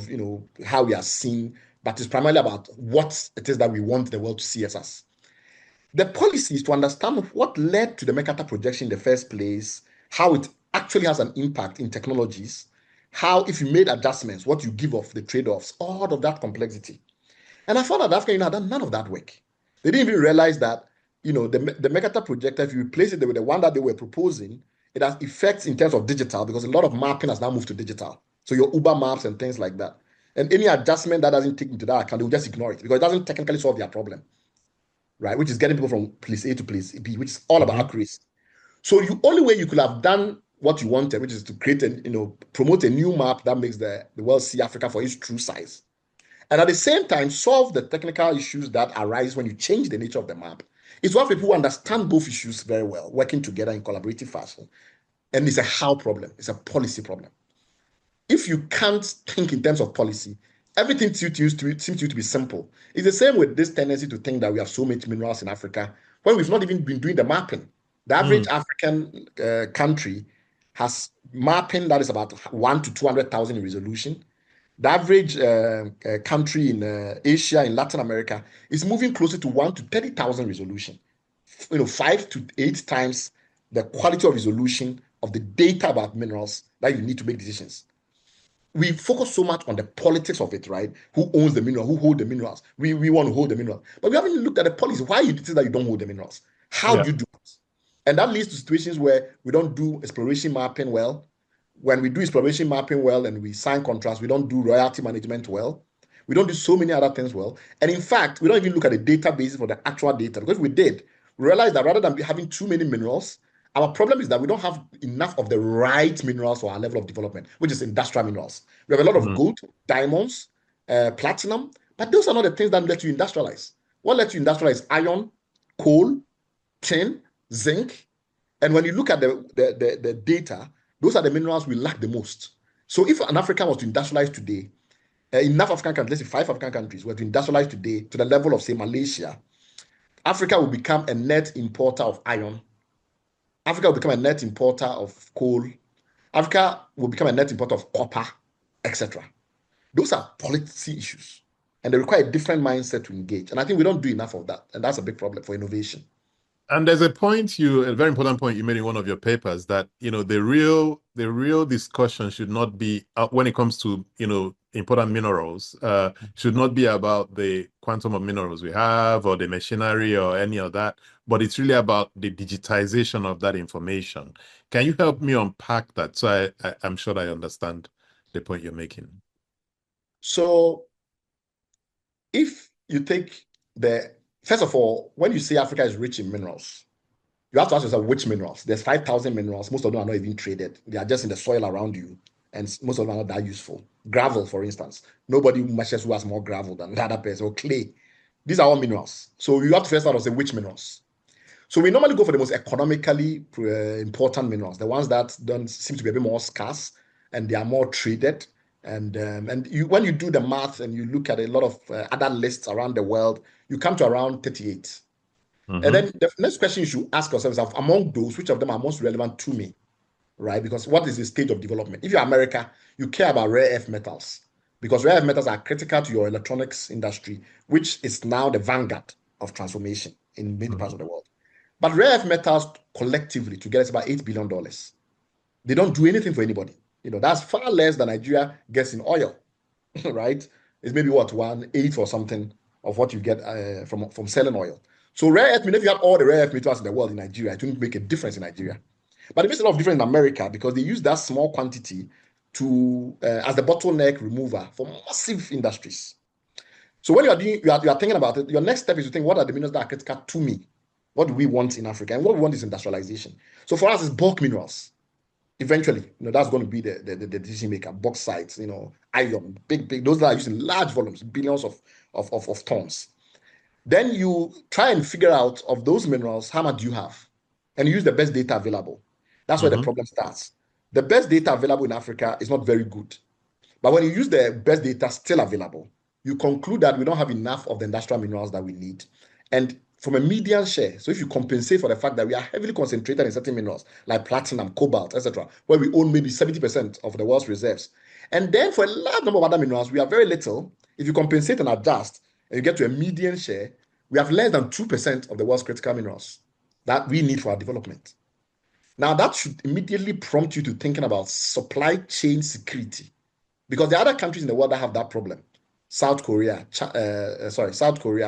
how we are seen, but it's primarily about what it is that we want the world to see us as. The policy is to understand what led to the Mercator projection in the first place, how it actually has an impact in technologies, how, if you made adjustments, what you give off, the trade-offs, all of that complexity. And I found that Africa had done none of that work. They didn't even realize that, the Mercator projector, if you replace it with the one that they were proposing, it has effects in terms of digital, because a lot of mapping has now moved to digital. So your Uber maps and things like that. And any adjustment that doesn't take into that account, they will just ignore it, because it doesn't technically solve their problem, right? Which is getting people from place A to place B, which is all about accuracy. So the only way you could have done what you wanted, which is to create promote a new map that makes the world see Africa for its true size, and at the same time solve the technical issues that arise when you change the nature of the map, is to have people who understand both issues very well, working together in collaborative fashion. And it's a how problem. It's a policy problem. If you can't think in terms of policy, everything seems to be simple. It's the same with this tendency to think that we have so many minerals in Africa when we've not even been doing the mapping. The average African country has mapping that is about 1 to 200,000 in resolution. The average country in Asia, in Latin America, is moving closer to 1 to 30,000 resolution. 5 to 8 times the quality of resolution of the data about minerals that you need to make decisions. We focus so much on the politics of it, right? Who owns the mineral? Who hold the minerals? We want to hold the mineral, but we haven't looked at the policy. Why you think that you don't hold the minerals? How do you do it? And that leads to situations where we don't do exploration mapping well. When we do exploration mapping well and we sign contracts, we don't do royalty management well. We don't do so many other things well. And in fact, we don't even look at the databases for the actual data, because if we did, we realized that rather than having too many minerals, our problem is that we don't have enough of the right minerals for our level of development, which is industrial minerals. We have a lot of gold, diamonds, platinum, but those are not the things that let you industrialize. What lets you industrialize? Iron, coal, tin, zinc. And when you look at the data, those are the minerals we lack the most. So if an African was to industrialize today, enough African countries, let's say 5 African countries, were to industrialize today to the level of, say, Malaysia, Africa will become a net importer of iron. Africa will become a net importer of coal. Africa will become a net importer of copper, etc. Those are policy issues, and they require a different mindset to engage. And I think we don't do enough of that, and that's a big problem for innovation. And there's a very important point you made in one of your papers, that the real discussion should not be when it comes to important minerals, should not be about the quantum of minerals we have or the machinery or any of that, but it's really about the digitization of that information. Can you help me unpack that, so I'm sure I understand the point you're making? So if you take first of all, when you say Africa is rich in minerals, you have to ask yourself which minerals. There's 5,000 minerals. Most of them are not even traded. They are just in the soil around you, and most of them are not that useful. Gravel, for instance. Nobody measures who has more gravel than the other person, or clay. These are all minerals. So you have to first start and say which minerals. So we normally go for the most economically important minerals, the ones that don't seem to be a bit more scarce and they are more traded. And when you do the math and you look at a lot of other lists around the world, you come to around 38. And then the next question you should ask yourself is, among those, which of them are most relevant to me, right? Because what is the stage of development? If you're America, you care about rare earth metals, because rare earth metals are critical to your electronics industry, which is now the vanguard of transformation in many parts of the world. But rare earth metals collectively together is about $8 billion. They don't do anything for anybody. That's far less than Nigeria gets in oil, right? It's maybe what, 1/8 or something of what you get from selling oil. So rare earth, if you had all the rare earth metals in the world in Nigeria, it wouldn't make a difference in Nigeria. But it makes a lot of difference in America because they use that small quantity to as the bottleneck remover for massive industries. So when you are thinking about it, your next step is to think, what are the minerals that are critical to me? What do we want in Africa? And what we want is industrialization. So for us, it's bulk minerals. Eventually, that's going to be the decision maker. Bauxite, iron, big, those that are used in large volumes, billions of tons. Then you try and figure out of those minerals, how much do you have? And you use the best data available. That's where the problem starts. The best data available in Africa is not very good. But when you use the best data still available, you conclude that we don't have enough of the industrial minerals that we need. And from a median share, so if you compensate for the fact that we are heavily concentrated in certain minerals like platinum, cobalt, etc., where we own maybe 70% of the world's reserves. And then for a large number of other minerals, we have very little. If you compensate and adjust, and you get to a median share, we have less than 2% of the world's critical minerals that we need for our development. Now, that should immediately prompt you to thinking about supply chain security, because there are other countries in the world that have that problem. South Korea,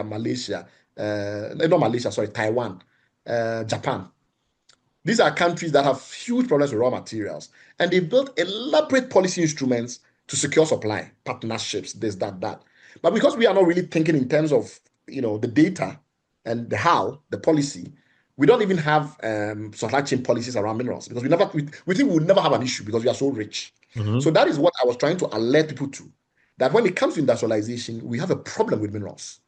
Malaysia, not Malaysia, sorry, Taiwan, Japan. These are countries that have huge problems with raw materials, and they built elaborate policy instruments to secure supply, partnerships, this, that, that. But because we are not really thinking in terms of, the data and the how, the policy, we don't even have supply chain policies around minerals because we think we'll never have an issue because we are so rich. So that is what I was trying to alert people to, that when it comes to industrialization, we have a problem with minerals.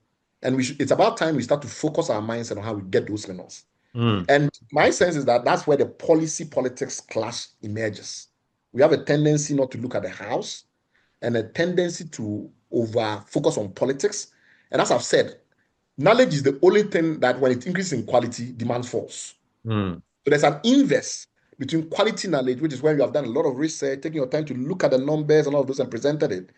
And it's about time we start to focus our minds on how we get those minerals. And my sense is that that's where the politics clash emerges. We have a tendency not to look at the house and a tendency to over focus on politics. And as I've said, knowledge is the only thing that when it increases in quality, demand falls. So there's an inverse between quality knowledge, which is when you have done a lot of research, taking your time to look at the numbers and all of those and presented it,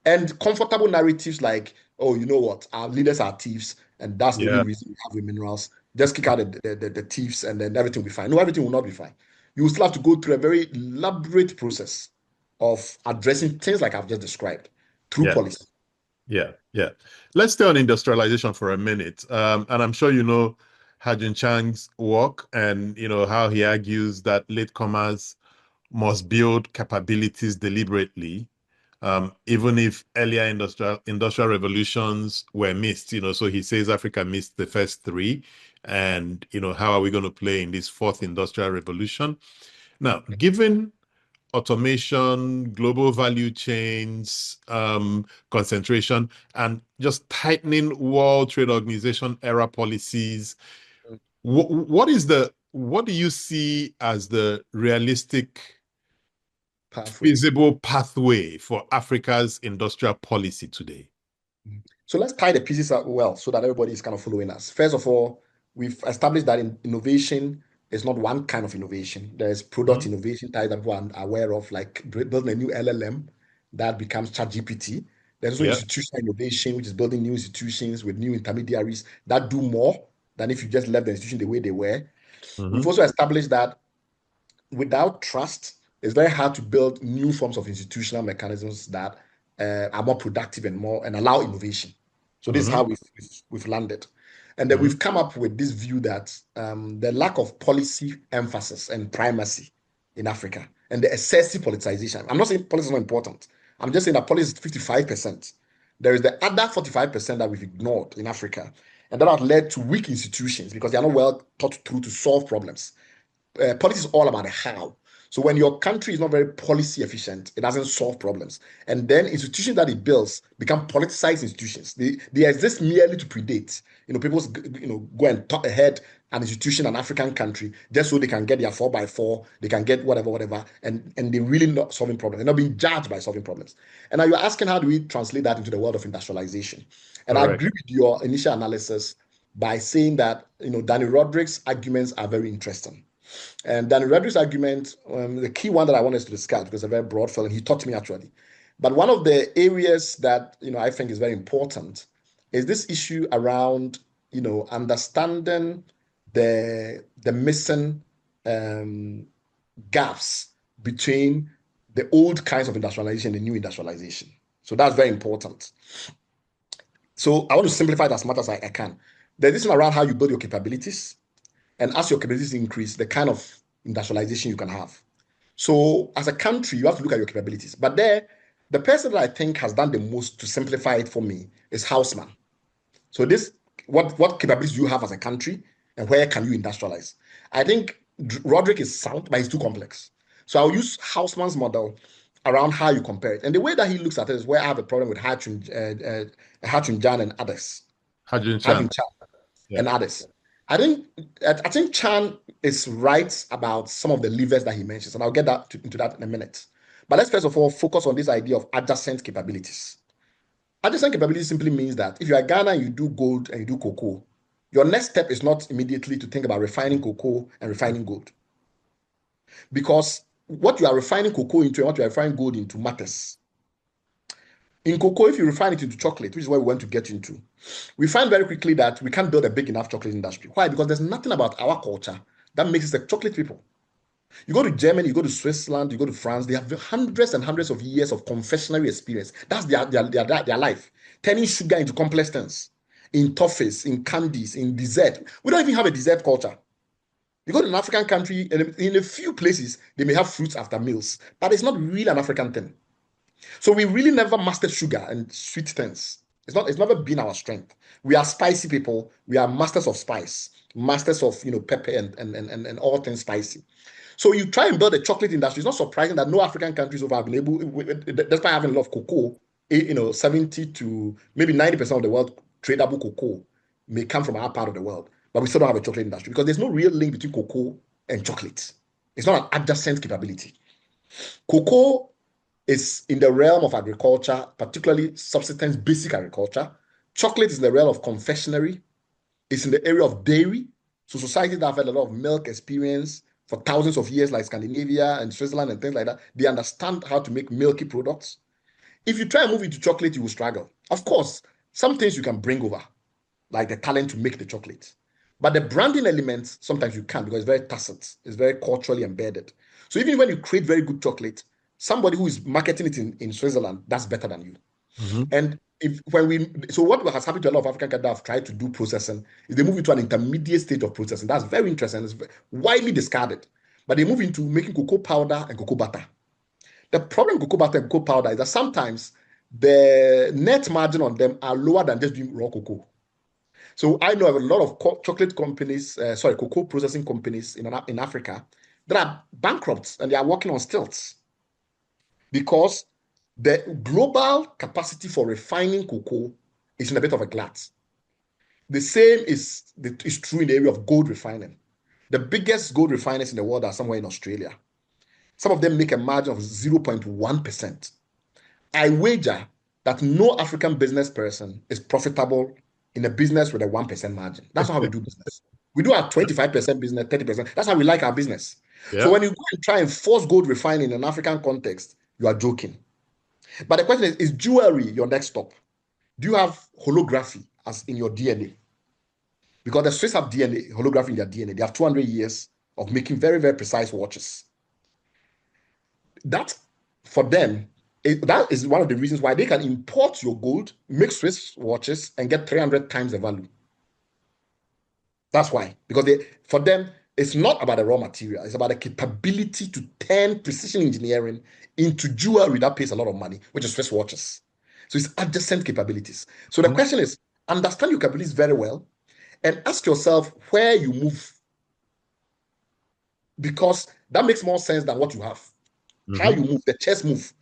and comfortable narratives like, oh, you know what, our leaders are thieves, and that's the only reason we have the minerals. Just kick out the thieves, and then everything will be fine. No, everything will not be fine. You will still have to go through a very elaborate process of addressing things like I've just described through policy. Yeah. Let's stay on industrialization for a minute. And I'm sure you know Hajun Chang's work and how he argues that latecomers must build capabilities deliberately, even if earlier industrial revolutions were missed. So he says Africa missed the first three, and how are we going to play in this fourth industrial revolution? Now, given automation, global value chains, concentration, and just tightening World Trade Organization era policies, what do you see as the realistic, feasible pathway for Africa's industrial policy today? So let's tie the pieces up well so that everybody is kind of following us. First of all, we've established that innovation is not one kind of innovation. There's product innovation type that people are aware of, like building a new LLM that becomes ChatGPT. There's also institutional innovation, which is building new institutions with new intermediaries that do more than if you just left the institution the way they were. We've also established that without trust, it's very hard to build new forms of institutional mechanisms that are more productive and allow innovation. So this is how we've landed. And then we've come up with this view that the lack of policy emphasis and primacy in Africa and the excessive politicization. I'm not saying politics is not important. I'm just saying that politics is 55%. There is the other 45% that we've ignored in Africa. And that has led to weak institutions because they are not well thought through to solve problems. Politics is all about the how. So when your country is not very policy efficient, it doesn't solve problems. And then institutions that it builds become politicized institutions. They exist merely to predate. People go and talk ahead an institution, an African country, just so they can get their 4x4, they can get whatever, and they're really not solving problems. They're not being judged by solving problems. And now you're asking, how do we translate that into the world of industrialization? And I agree with your initial analysis by saying that, Danny Roderick's arguments are very interesting. And Danny Roderick's argument, the key one that I want us to discuss, because a very broad fellow, and he taught me actually. But one of the areas that I think is very important is this issue around understanding the missing gaps between the old kinds of industrialization and the new industrialization. So that's very important. So I want to simplify it as much as I can. There's this one around how you build your capabilities. And as your capabilities increase, the kind of industrialization you can have. So as a country, you have to look at your capabilities. But there, the person that I think has done the most to simplify it for me is Haussmann. So this, what capabilities do you have as a country, and where can you industrialize? I think Roderick is sound, but it's too complex. So I'll use Haussmann's model around how you compare it. And the way that he looks at it is where I have a problem with Hatun Jan and others. Hajun Hajun Chan. Chan Yeah. and others. I think Chan is right about some of the levers that he mentions, and I'll get into that in a minute. But let's first of all focus on this idea of adjacent capabilities. Adjacent capabilities simply means that if you are Ghana and you do gold and you do cocoa, your next step is not immediately to think about refining cocoa and refining gold. Because what you are refining cocoa into and what you are refining gold into matters. In cocoa, if you refine it into chocolate, which is what we want to get into, we find very quickly that we can't build a big enough chocolate industry. Why? Because there's nothing about our culture that makes us a chocolate people. You go to Germany, you go to Switzerland, you go to France, they have hundreds and hundreds of years of confectionery experience. That's their life. Turning sugar into complex things, in toffees, in candies, in dessert. We don't even have a dessert culture. You go to an African country, and in a few places, they may have fruits after meals, but it's not really an African thing. So we really never mastered sugar and sweet things. It's never been our strength. We are spicy people. We are masters of spice, masters of pepper and all things spicy. So you try and build a chocolate industry. It's not surprising that no African countries have been able, despite having a lot of cocoa, 70 to maybe 90% of the world tradable cocoa may come from our part of the world, but we still don't have a chocolate industry because there's no real link between cocoa and chocolate. It's not an adjacent capability. Cocoa is in the realm of agriculture, particularly subsistence basic agriculture. Chocolate is in the realm of confectionery. It's in the area of dairy. So societies that have had a lot of milk experience for thousands of years, like Scandinavia and Switzerland and things like that, they understand how to make milky products. If you try and move into chocolate, you will struggle. Of course, some things you can bring over, like the talent to make the chocolate. But the branding elements, sometimes you can't because it's very tacit. It's very culturally embedded. So even when you create very good chocolate, somebody who is marketing it in Switzerland, that's better than you. Mm-hmm. And what has happened to a lot of African countries that have tried to do processing is they move into an intermediate stage of processing. That's very interesting. It's widely discarded. But they move into making cocoa powder and cocoa butter. The problem with cocoa butter and cocoa powder is that sometimes the net margin on them are lower than just doing raw cocoa. So I know of a lot of chocolate companies, cocoa processing companies in Africa that are bankrupt and they are working on stilts because the global capacity for refining cocoa is in a bit of a glut. The same is true in the area of gold refining. The biggest gold refiners in the world are somewhere in Australia. Some of them make a margin of 0.1%. I wager that no African business person is profitable in a business with a 1% margin. That's not how we do business. We do our 25% business, 30%. That's how we like our business. Yeah. So when you go and try and force gold refining in an African context, you are joking. But the question is jewelry your next stop? Do you have holography as in your DNA? Because the Swiss have DNA, holography in their DNA. They have 200 years of making very, very precise watches. That, for them, that is one of the reasons why they can import your gold, make Swiss watches, and get 300 times the value. That's why. Because for them, it's not about the raw material. It's about the capability to turn precision engineering into jewelry that pays a lot of money, which is Swiss watches. So it's adjacent capabilities. So the question is, understand your capabilities very well and ask yourself where you move. Because that makes more sense than what you have. How you move, the chess move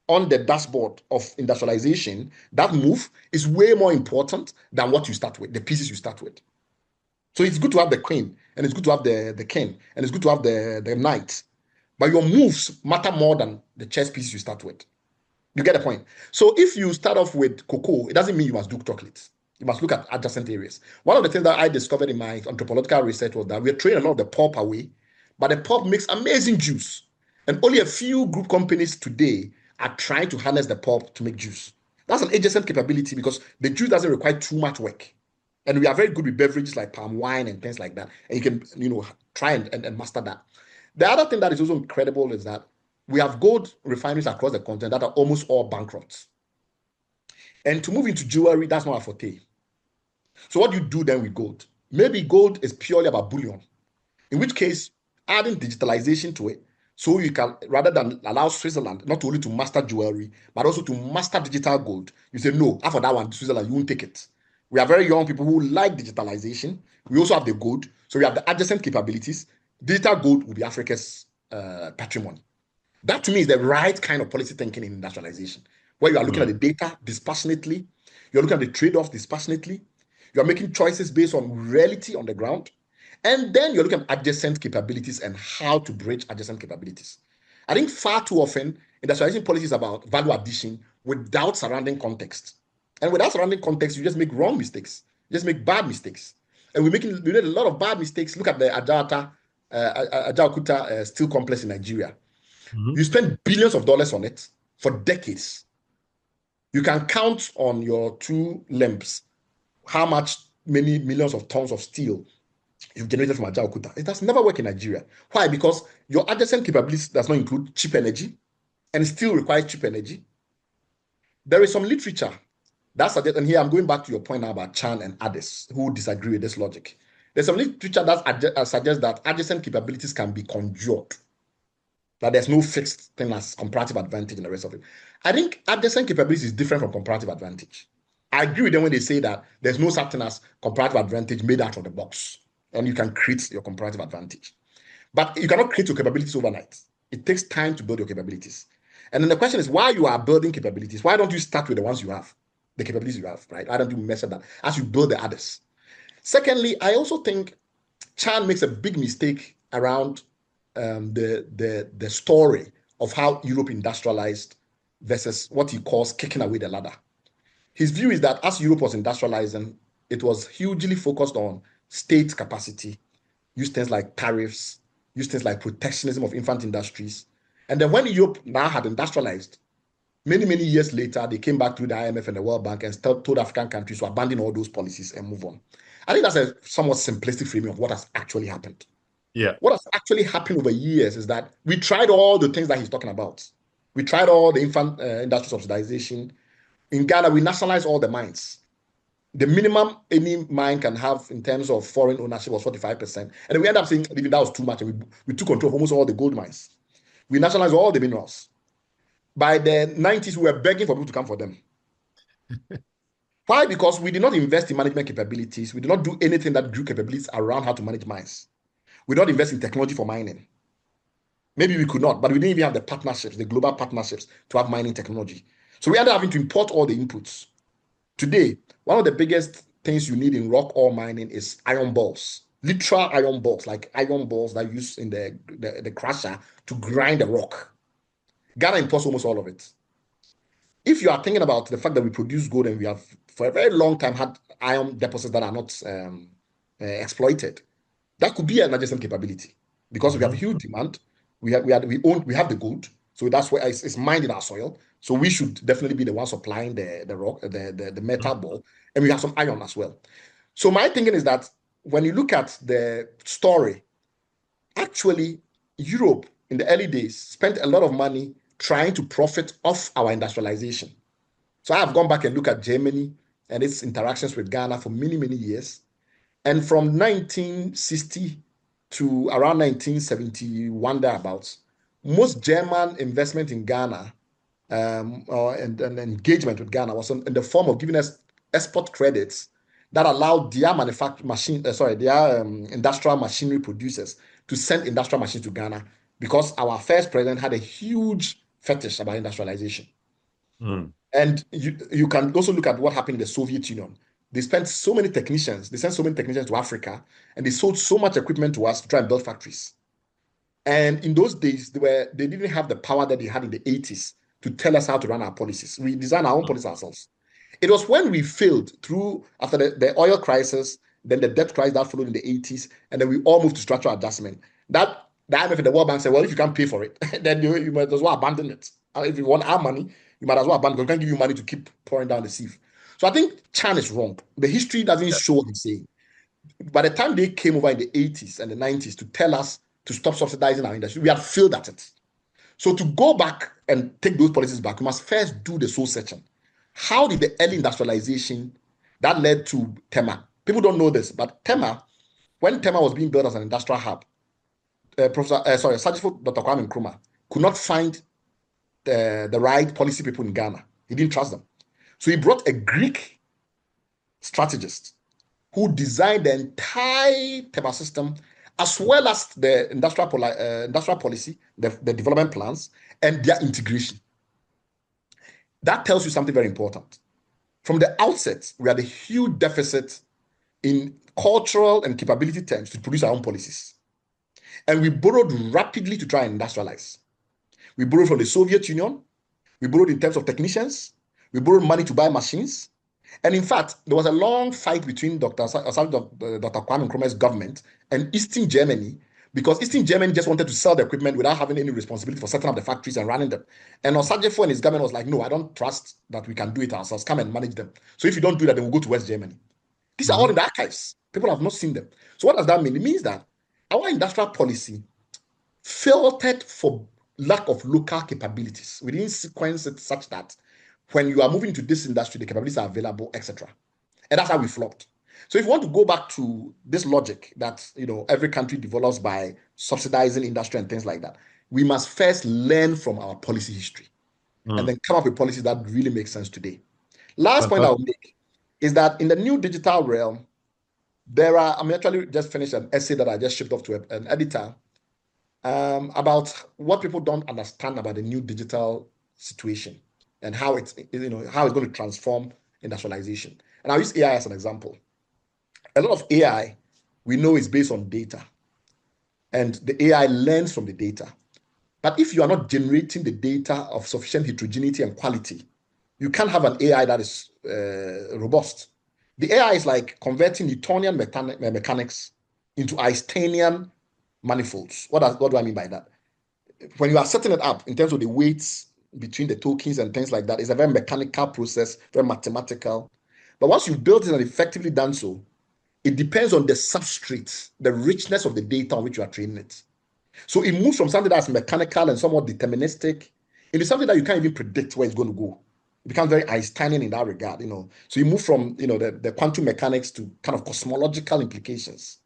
on the dashboard of industrialization, that move is way more important than what you start with, the pieces you start with. So it's good to have the queen, and it's good to have the king, and it's good to have the knight. But your moves matter more than the chess pieces you start with. You get the point? So if you start off with cocoa, it doesn't mean you must do chocolates. You must look at adjacent areas. One of the things that I discovered in my anthropological research was that we're training a lot of the pulp away, but the pulp makes amazing juice. And only a few group companies today are trying to harness the pulp to make juice. That's an adjacent capability because the juice doesn't require too much work. And we are very good with beverages like palm wine and things like that. And you can, try and master that. The other thing that is also incredible is that we have gold refineries across the continent that are almost all bankrupt. And to move into jewelry, that's not a forte. So what do you do then with gold? Maybe gold is purely about bullion, in which case adding digitalization to it. So you can, rather than allow Switzerland not only to master jewelry, but also to master digital gold, you say, no, after that one, Switzerland, you won't take it. We are very young people who like digitalization. We also have the gold. So we have the adjacent capabilities. Digital gold will be Africa's patrimony. That to me is the right kind of policy thinking in industrialization, where you are looking at the data dispassionately, you're looking at the trade-offs dispassionately, you're making choices based on reality on the ground, and then you're looking at adjacent capabilities and how to bridge adjacent capabilities. I think far too often, industrialization policy is about value addition without surrounding context. And without surrounding context, you just make wrong mistakes. You just make bad mistakes. And we made a lot of bad mistakes. Look at the Ajaokuta steel complex in Nigeria. You spend billions of dollars on it for decades. You can count on your two limbs how many millions of tons of steel you've generated from Ajaokuta. It has never worked in Nigeria. Why? Because your adjacent capabilities does not include cheap energy, and still requires cheap energy. There is some literature that suggests, and here I'm going back to your point now about Chan and others who disagree with this logic. There's some literature that suggests that adjacent capabilities can be conjured, that there's no fixed thing as comparative advantage in the rest of it. I think adjacent capabilities is different from comparative advantage. I agree with them when they say that there's no such thing as comparative advantage made out of the box, and you can create your comparative advantage. But you cannot create your capabilities overnight. It takes time to build your capabilities. And then the question is, why you are building capabilities? Why don't you start with the ones you have, the capabilities you have, right? Why don't you measure that as you build the others? Secondly, I also think Chan makes a big mistake around the story of how Europe industrialized versus what he calls kicking away the ladder. His view is that as Europe was industrializing, it was hugely focused on state capacity, use things like tariffs, use things like protectionism of infant industries. And then when Europe now had industrialized, many, many years later, they came back to the IMF and the World Bank and told African countries to abandon all those policies and move on. I think that's a somewhat simplistic framing of what has actually happened. Yeah. What has actually happened over years is that we tried all the things that he's talking about. We tried all the infant industry subsidization. In Ghana, we nationalized all the mines. The minimum any mine can have in terms of foreign ownership was 45%. And then we ended up saying even that was too much. And we took control of almost all the gold mines. We nationalized all the minerals. By the 90s, we were begging for people to come for them. Why? Because we did not invest in management capabilities. We did not do anything that grew capabilities around how to manage mines. We did not invest in technology for mining. Maybe we could not, but we didn't even have the partnerships, the global partnerships to have mining technology. So we ended up having to import all the inputs. Today, one of the biggest things you need in rock ore mining is iron balls, literal iron balls, like iron balls that you use in the crusher to grind the rock. Ghana imports almost all of it. If you are thinking about the fact that we produce gold and we have for a very long time had iron deposits that are not exploited, that could be an adjacent capability because we have huge demand. We have the gold, so that's where it's mined in our soil. So we should definitely be the one supplying the rock, the metal ball, and we have some iron as well. So my thinking is that when you look at the story, actually Europe in the early days spent a lot of money trying to profit off our industrialization. So I have gone back and looked at Germany and its interactions with Ghana for many, many years. And from 1960 to around 1971 thereabouts, most German investment in Ghana and engagement with Ghana was in the form of giving us export credits that allowed their industrial machinery producers to send industrial machines to Ghana because our first president had a huge fetish about industrialization. And you can also look at what happened in the Soviet Union. They spent so many technicians, they sent so many technicians to Africa, and they sold so much equipment to us to try and build factories. And in those days, they didn't have the power that they had in the 80s to tell us how to run our policies. We designed our own policies ourselves. It was when we failed after the oil crisis, then the debt crisis that followed in the 80s, and then we all moved to structural adjustment. That the IMF and the World Bank said, well, if you can't pay for it, then you might as well abandon it. If you want our money, you might as well abandon it. We can't give you money to keep pouring down the sieve. So I think Chan is wrong. The history doesn't show what he's saying. By the time they came over in the 80s and the 90s to tell us to stop subsidizing our industry, we had failed at it. So to go back and take those policies back, we must first do the soul searching. How did the early industrialization that led to Tema? People don't know this, but Tema, when Tema was being built as an industrial hub, Sajifo Dr. Kwame Nkrumah could not find the right policy people in Ghana. He didn't trust them. So he brought a Greek strategist who designed the entire TEBA system, as well as the industrial policy, the development plans, and their integration. That tells you something very important. From the outset, we had a huge deficit in cultural and capability terms to produce our own policies. And we borrowed rapidly to try and industrialize. We borrowed from the Soviet Union. We borrowed in terms of technicians. We borrowed money to buy machines. And in fact, there was a long fight between Dr. Kwame Nkrumah's government and Eastern Germany, because Eastern Germany just wanted to sell the equipment without having any responsibility for setting up the factories and running them. And Osajefo and his government was like, no, I don't trust that we can do it ourselves. Come and manage them. So if you don't do that, then we'll go to West Germany. These are all in the archives. People have not seen them. So what does that mean? It means that our industrial policy filtered for lack of local capabilities. We didn't sequence it such that when you are moving to this industry, the capabilities are available, etc. And that's how we flopped. So if you want to go back to this logic that every country develops by subsidizing industry and things like that, we must first learn from our policy history and then come up with policies that really make sense today. Last point I will make is that in the new digital realm, I'm actually just finished an essay that I just shipped off to an editor about what people don't understand about the new digital situation and how it's going to transform industrialization. And I'll use AI as an example. A lot of AI, we know, is based on data, and the AI learns from the data. But if you are not generating the data of sufficient heterogeneity and quality, you can't have an AI that is robust. The AI is like converting Newtonian mechanics into Einsteinian manifolds. What do I mean by that? When you are setting it up in terms of the weights between the tokens and things like that, it's a very mechanical process, very mathematical. But once you've built it and effectively done so, it depends on the substrate, the richness of the data on which you are training it. So it moves from something that's mechanical and somewhat deterministic into something that you can't even predict where it's going to go. It becomes very Einsteinian in that regard, So you move from, the quantum mechanics to kind of cosmological implications.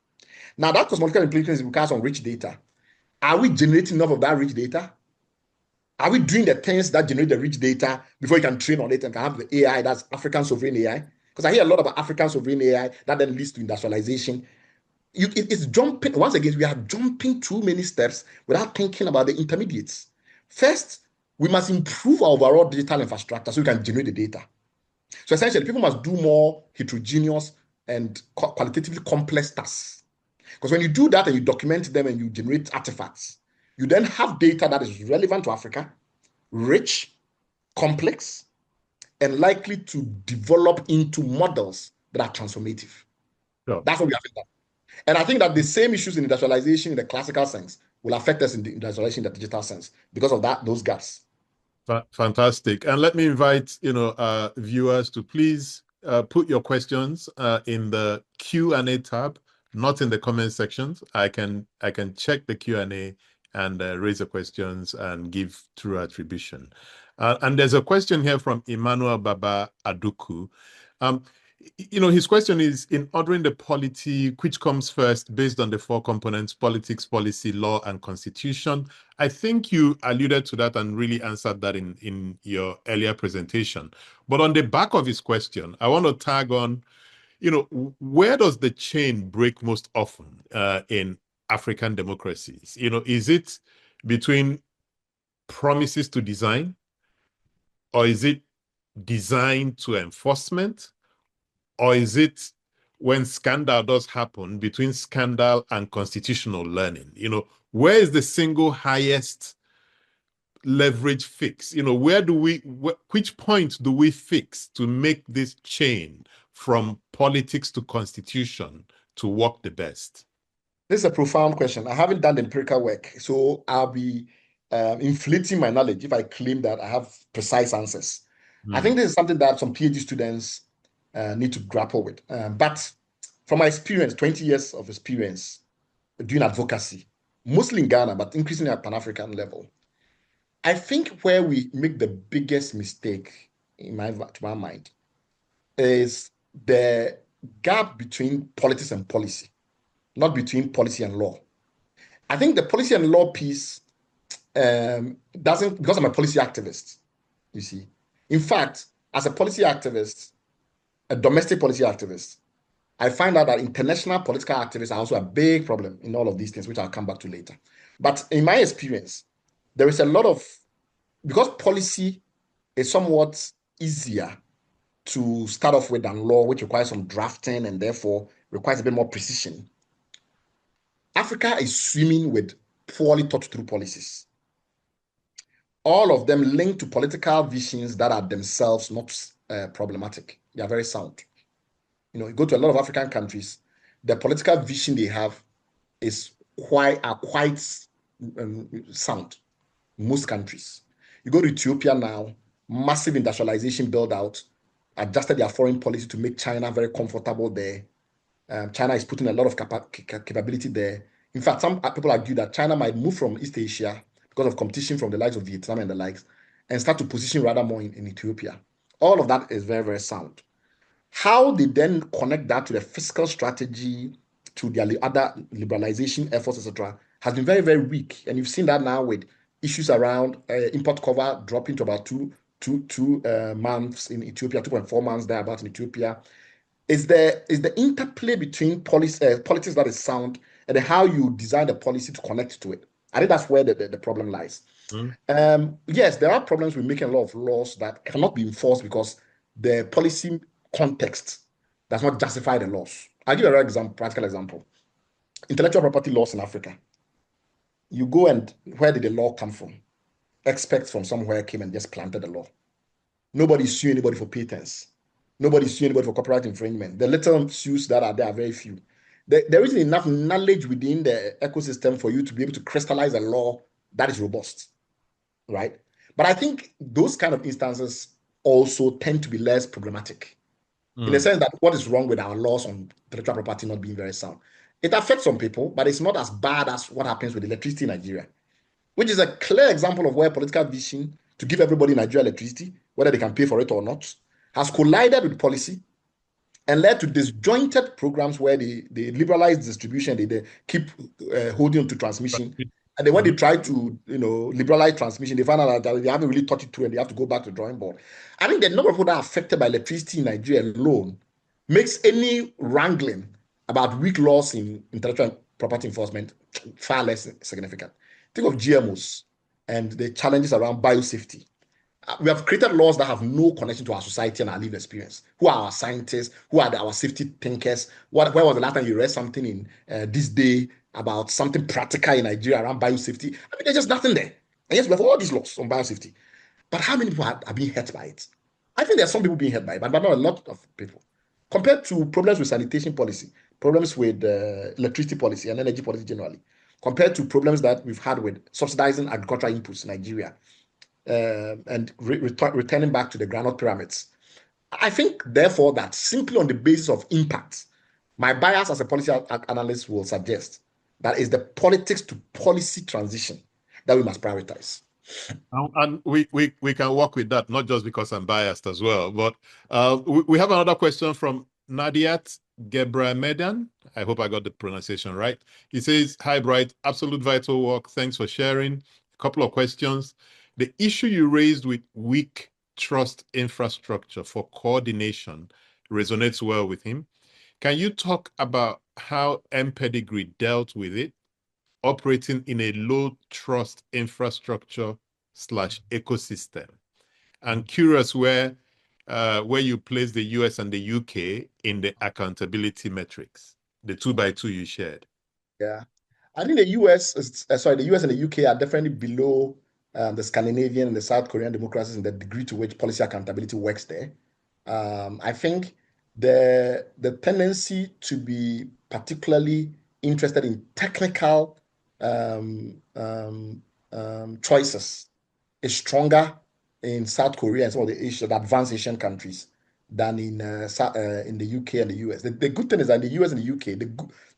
Now, that cosmological implications requires on rich data. Are we generating enough of that rich data? Are we doing the things that generate the rich data before you can train on it and can have the AI that's African sovereign AI? Because I hear a lot about African sovereign AI that then leads to industrialization. It's jumping. Once again, we are jumping too many steps without thinking about the intermediates. First, we must improve our overall digital infrastructure so we can generate the data. So essentially, people must do more heterogeneous and qualitatively complex tasks. Because when you do that and you document them and you generate artifacts, you then have data that is relevant to Africa, rich, complex, and likely to develop into models that are transformative. Sure. That's what we have done. And I think that the same issues in industrialization in the classical sense will affect us in the industrialization in the digital sense because of those gaps. Fantastic. And let me invite viewers to please put your questions in the Q&A tab, not in the comment sections. I can check the Q&A and raise the questions and give true attribution. And there's a question here from Emmanuel Baba Aduku. His question is, in ordering the polity, which comes first based on the four components: politics, policy, law, and constitution? I think you alluded to that and really answered that in your earlier presentation. But on the back of his question, I want to tag on, where does the chain break most often in African democracies? Is it between promises to design, or is it design to enforcement? Or is it when scandal does happen between scandal and constitutional learning? Where is the single highest leverage fix? Which point do we fix to make this chain from politics to constitution to work the best? This is a profound question. I haven't done the empirical work, so I'll be inflating my knowledge if I claim that I have precise answers. I think this is something that some PhD students need to grapple with. But from my experience, 20 years of experience doing advocacy, mostly in Ghana, but increasingly at Pan-African level, I think where we make the biggest mistake, to my mind, is the gap between politics and policy, not between policy and law. I think the policy and law piece doesn't, because I'm a policy activist, you see. In fact, as a policy activist, a domestic policy activist, I find out that international political activists are also a big problem in all of these things, which I'll come back to later. But in my experience, there is a lot of, because policy is somewhat easier to start off with than law, which requires some drafting and therefore requires a bit more precision. Africa is swimming with poorly thought through policies. All of them linked to political visions that are themselves not problematic. They are very sound. You go to a lot of African countries, the political vision they have is quite sound. Most countries. You go to Ethiopia now, massive industrialization build out, adjusted their foreign policy to make China very comfortable there. China is putting a lot of capability there. In fact, some people argue that China might move from East Asia because of competition from the likes of Vietnam and the likes, and start to position rather more in Ethiopia. All of that is very, very sound. How they then connect that to the fiscal strategy, to their other liberalization efforts, etc., has been very, very weak. And you've seen that now with issues around import cover dropping to about two months in Ethiopia, 2.4 months thereabout in Ethiopia. Is the interplay between politics that is sound and how you design the policy to connect to it. I think that's where the problem lies. Yes, there are problems with making a lot of laws that cannot be enforced because the policy context does not justify the laws. I'll give you a practical example. Intellectual property laws in Africa. You go and where did the law come from? Experts from somewhere came and just planted the law. Nobody's suing anybody for patents. Nobody's suing anybody for copyright infringement. The little suits that are there are very few. There isn't enough knowledge within the ecosystem for you to be able to crystallize a law that is robust, right? But I think those kind of instances also tend to be less problematic in the sense that what is wrong with our laws on intellectual property not being very sound? It affects some people, but it's not as bad as what happens with electricity in Nigeria, which is a clear example of where political vision to give everybody in Nigeria electricity, whether they can pay for it or not, has collided with policy and led to disjointed programs where they liberalize distribution, they keep holding on to transmission. And then when they try to liberalize transmission, they find out that they haven't really thought it through and they have to go back to the drawing board. I think the number of people that are affected by electricity in Nigeria alone makes any wrangling about weak laws in intellectual property enforcement far less significant. Think of GMOs and the challenges around biosafety. We have created laws that have no connection to our society and our lived experience. Who are our scientists? Who are our safety thinkers? Where was the last time you read something in this day about something practical in Nigeria around biosafety? I mean, there's just nothing there. And yes, we have all these laws on biosafety. But how many people are being hurt by it? I think there are some people being hurt by it, but not a lot of people. Compared to problems with sanitation policy, problems with electricity policy and energy policy generally, compared to problems that we've had with subsidizing agricultural inputs in Nigeria, and returning back to the groundnut pyramids. I think, therefore, that simply on the basis of impact, my bias as a policy analyst will suggest that is the politics to policy transition that we must prioritize. And we can work with that, not just because I'm biased as well. But we have another question from Nadiat Gebramedan. I hope I got the pronunciation right. He says, "Hi, Bright, absolute vital work. Thanks for sharing. A couple of questions. The issue you raised with weak trust infrastructure for coordination resonates well with him. Can you talk about how M-Pedigree dealt with it, operating in a low trust infrastructure / ecosystem? I'm curious where you place the US and the UK in the accountability metrics, the 2x2 you shared." Yeah, I think the US and the UK are definitely below the Scandinavian and the South Korean democracies in the degree to which policy accountability works there. I think the tendency to be particularly interested in technical choices is stronger in South Korea and some of the advanced Asian countries than in the UK and the US. The good thing is that in the US and the UK,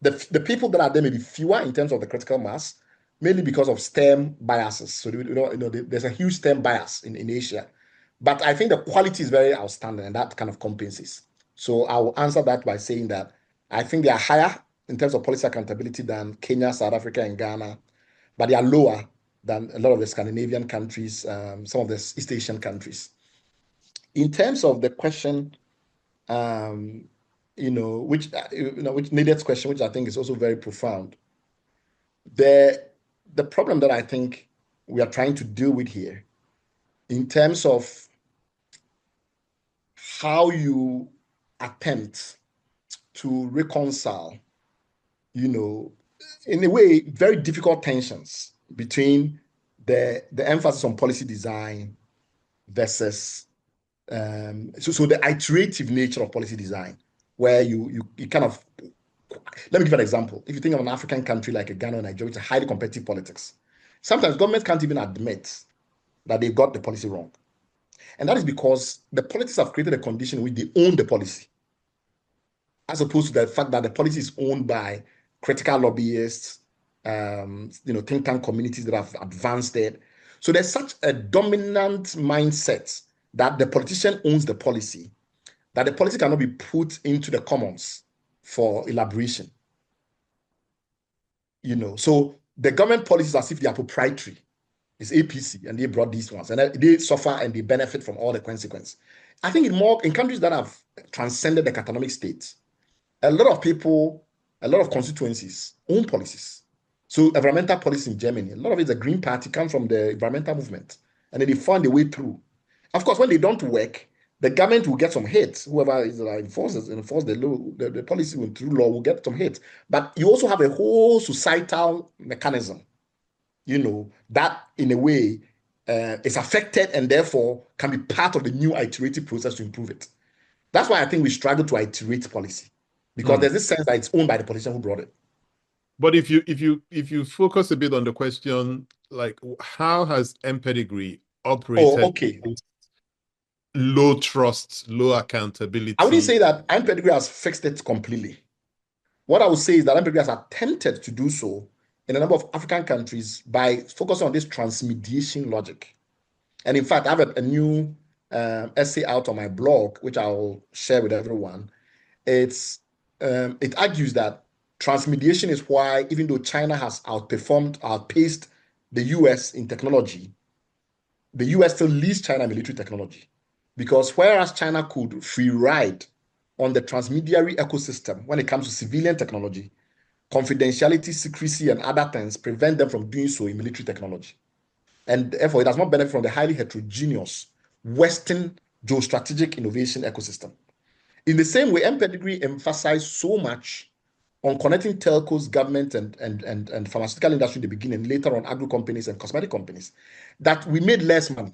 the people that are there may be fewer in terms of the critical mass, mainly because of STEM biases. So there's a huge STEM bias in Asia, but I think the quality is very outstanding, and that kind of compensates. So I will answer that by saying that I think they are higher in terms of policy accountability than Kenya, South Africa, and Ghana, but they are lower than a lot of the Scandinavian countries, some of the East Asian countries. In terms of the question, which Nadia's question, which I think is also very profound. The problem that I think we are trying to deal with here, in terms of how you attempt to reconcile, in a way, very difficult tensions between the emphasis on policy design versus so the iterative nature of policy design, where you kind of, let me give an example. If you think of an African country like Ghana or Nigeria, it's a highly competitive politics. Sometimes governments can't even admit that they got the policy wrong. And that is because the politics have created a condition in which they own the policy, as opposed to the fact that the policy is owned by critical lobbyists, think tank communities that have advanced it. So there's such a dominant mindset that the politician owns the policy, that the policy cannot be put into the commons for elaboration. So the government policies as if they are proprietary. It's APC, and they brought these ones, and they suffer and they benefit from all the consequence. I think in countries that have transcended the Catonomic state, a lot of people, a lot of constituencies own policies. So environmental policy in Germany, a lot of it, the Green Party comes from the environmental movement, and then they find a way through. Of course, when they don't work, the government will get some hits. Whoever is enforce the law, the policy through law will get some hits. But you also have a whole societal mechanism, that in a way is affected and therefore can be part of the new iterative process to improve it. That's why I think we struggle to iterate policy, because there's this sense that it's owned by the politician who brought it. But if you focus a bit on the question, like, how has Pedigree operated low trust, low accountability? I wouldn't say that Pedigree has fixed it completely. What I would say is that Pedigree has attempted to do so in a number of African countries by focusing on this transmediation logic. And in fact, I have a new essay out on my blog, which I'll share with everyone. It argues that transmediation is why, even though China has outpaced the US in technology, the US still leads China military technology. Because whereas China could free ride on the transmediary ecosystem when it comes to civilian technology, confidentiality, secrecy, and other things prevent them from doing so in military technology. And therefore, it does not benefit from the highly heterogeneous Western geostrategic innovation ecosystem. In the same way, Pedigree emphasized so much on connecting telcos, government, and pharmaceutical industry in the beginning, later on agro companies and cosmetic companies, that we made less money.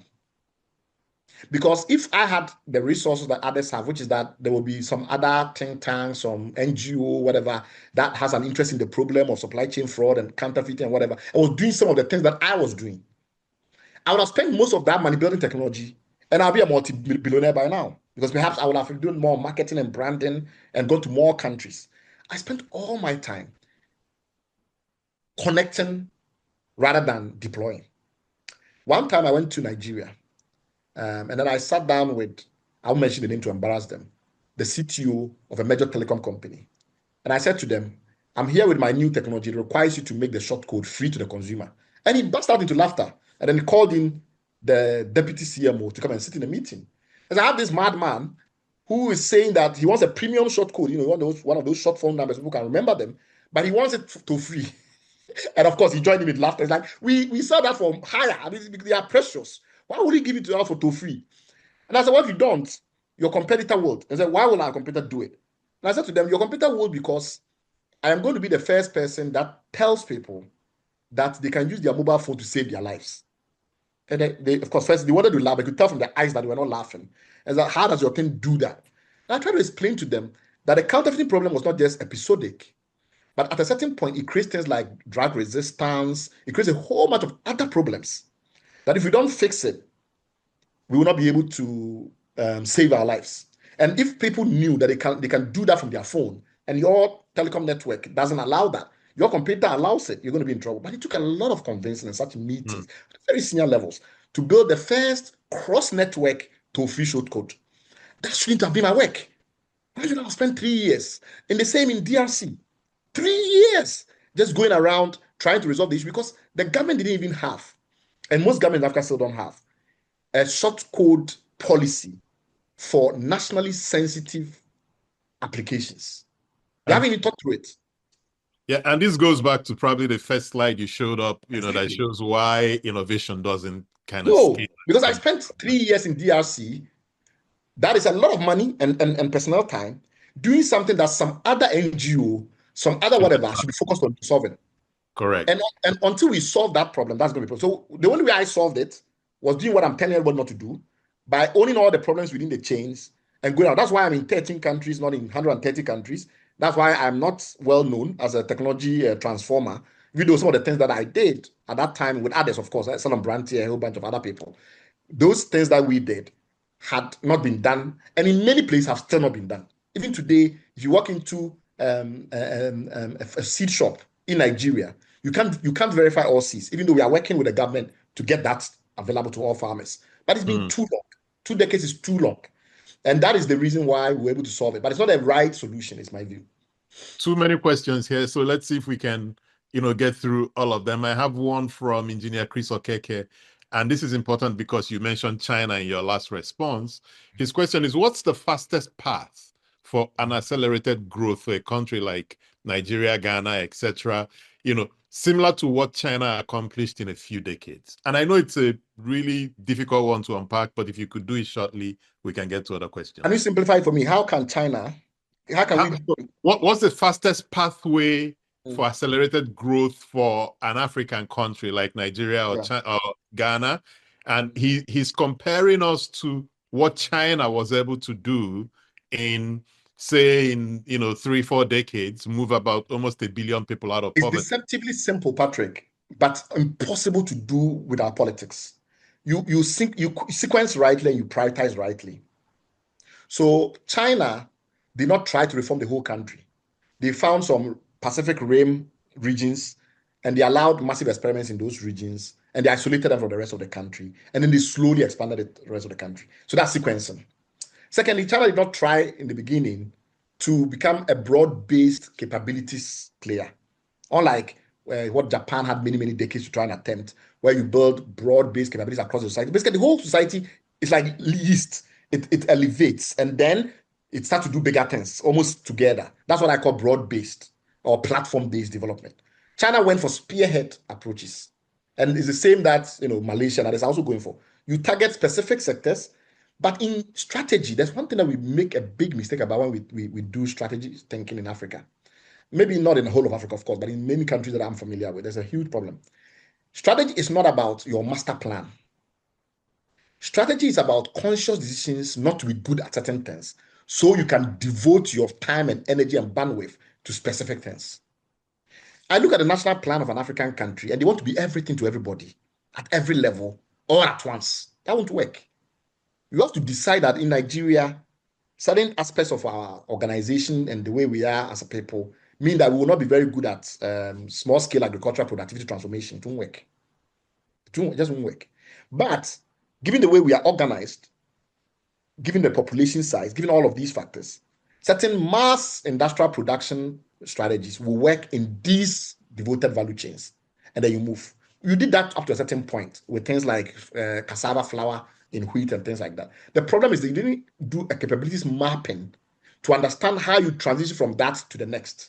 Because if I had the resources that others have, which is that there will be some other think tank, some NGO, whatever, that has an interest in the problem of supply chain fraud and counterfeiting and whatever, I was doing some of the things that I was doing. I would have spent most of that money building technology, and I'll be a multi-billionaire by now, because perhaps I would have been doing more marketing and branding and gone to more countries. I spent all my time connecting rather than deploying. One time I went to Nigeria, and then I sat down with, I'll mention the name to embarrass them, the CTO of a major telecom company. And I said to them, I'm here with my new technology. It requires you to make the short code free to the consumer. And he burst out into laughter. And then he called in the deputy CMO to come and sit in a meeting. And I have this madman who is saying that he wants a premium short code, one of those short phone numbers, people can remember them, but he wants it to free. And of course, he joined in with laughter. It's like, we sell that for higher. I mean, they are precious. Why would he give it to us for free? And I said, what if you don't? Your competitor would. I said, why will our competitor do it? And I said to them, your competitor will, because I am going to be the first person that tells people that they can use their mobile phone to save their lives. And they of course, first they wanted to laugh. I could tell from their eyes that they were not laughing. And that, how does your thing do that? And I tried to explain to them that the counterfeiting problem was not just episodic, but at a certain point, it creates things like drug resistance. It creates a whole bunch of other problems that if we don't fix it, we will not be able to save our lives. And if people knew that they can do that from their phone, and your telecom network doesn't allow that, your computer allows it, you're going to be in trouble. But it took a lot of convincing in such meetings, at very senior levels, to build the first cross-network toll-free short code. That shouldn't have been my work. I should have spent 3 years. And the same in DRC. 3 years just going around trying to resolve the issue because the government didn't even have, and most governments in Africa still don't have, a short code policy for nationally sensitive applications. They haven't even thought through it. Yeah, and this goes back to probably the first slide you showed up, Exactly. that shows why innovation doesn't kind of No, scale. because I spent 3 years in DRC. That is a lot of money and personnel time doing something that some other NGO, some other whatever should be focused on solving. Correct. And until we solve that problem, that's going to be problem. So the only way I solved it was doing what I'm telling everybody not to do, by owning all the problems within the chains and going out. That's why I'm in 13 countries, not in 130 countries. That's why I'm not well known as a technology transformer. Even though some of the things that I did at that time with others, of course, Salon Branty, a whole bunch of other people, those things that we did had not been done, and in many places have still not been done. Even today, if you walk into a seed shop in Nigeria, you can't verify all seeds, even though we are working with the government to get that available to all farmers. But it's been too long. 2 decades is too long. And that is the reason why we're able to solve it. But it's not a right solution, is my view. Too many questions here. So let's see if we can, get through all of them. I have one from Engineer Chris Okeke. And this is important because you mentioned China in your last response. His question is, what's the fastest path for an accelerated growth for a country like Nigeria, Ghana, etc., similar to what China accomplished in a few decades? And I know it's a really difficult one to unpack, but if you could do it shortly, we can get to other questions. Can you simplify it for me? How can what's the fastest pathway for accelerated growth for an African country like Nigeria or Ghana? And he's comparing us to what China was able to do in, say, in 3-4 decades, move about almost 1 billion people out of poverty. It's deceptively simple, Patrick, but impossible to do with our politics. You sequence rightly and you prioritize rightly. So China did not try to reform the whole country. They found some Pacific Rim regions and they allowed massive experiments in those regions and they isolated them from the rest of the country. And then they slowly expanded the rest of the country. So that's sequencing. Secondly, China did not try in the beginning to become a broad-based capabilities player. Unlike what Japan had many, many decades to try and attempt, where you build broad-based capabilities across the society. Basically, the whole society is like yeast. It elevates and then it starts to do bigger things almost together. That's what I call broad-based or platform-based development. China went for spearhead approaches. And it's the same that Malaysia that is also going for. You target specific sectors, but in strategy, there's one thing that we make a big mistake about when we do strategy thinking in Africa. Maybe not in the whole of Africa, of course, but in many countries that I'm familiar with, there's a huge problem. Strategy is not about your master plan. Strategy is about conscious decisions not to be good at certain things, so you can devote your time and energy and bandwidth to specific things. I look at the national plan of an African country and they want to be everything to everybody at every level all at once. That won't work. You have to decide that in Nigeria, certain aspects of our organization and the way we are as a people mean that we will not be very good at small-scale agricultural productivity transformation. It won't work. It just won't work. But given the way we are organized, given the population size, given all of these factors, certain mass industrial production strategies will work in these devoted value chains. And then you move. You did that up to a certain point with things like cassava flour in wheat and things like that. The problem is that you didn't do a capabilities mapping to understand how you transition from that to the next.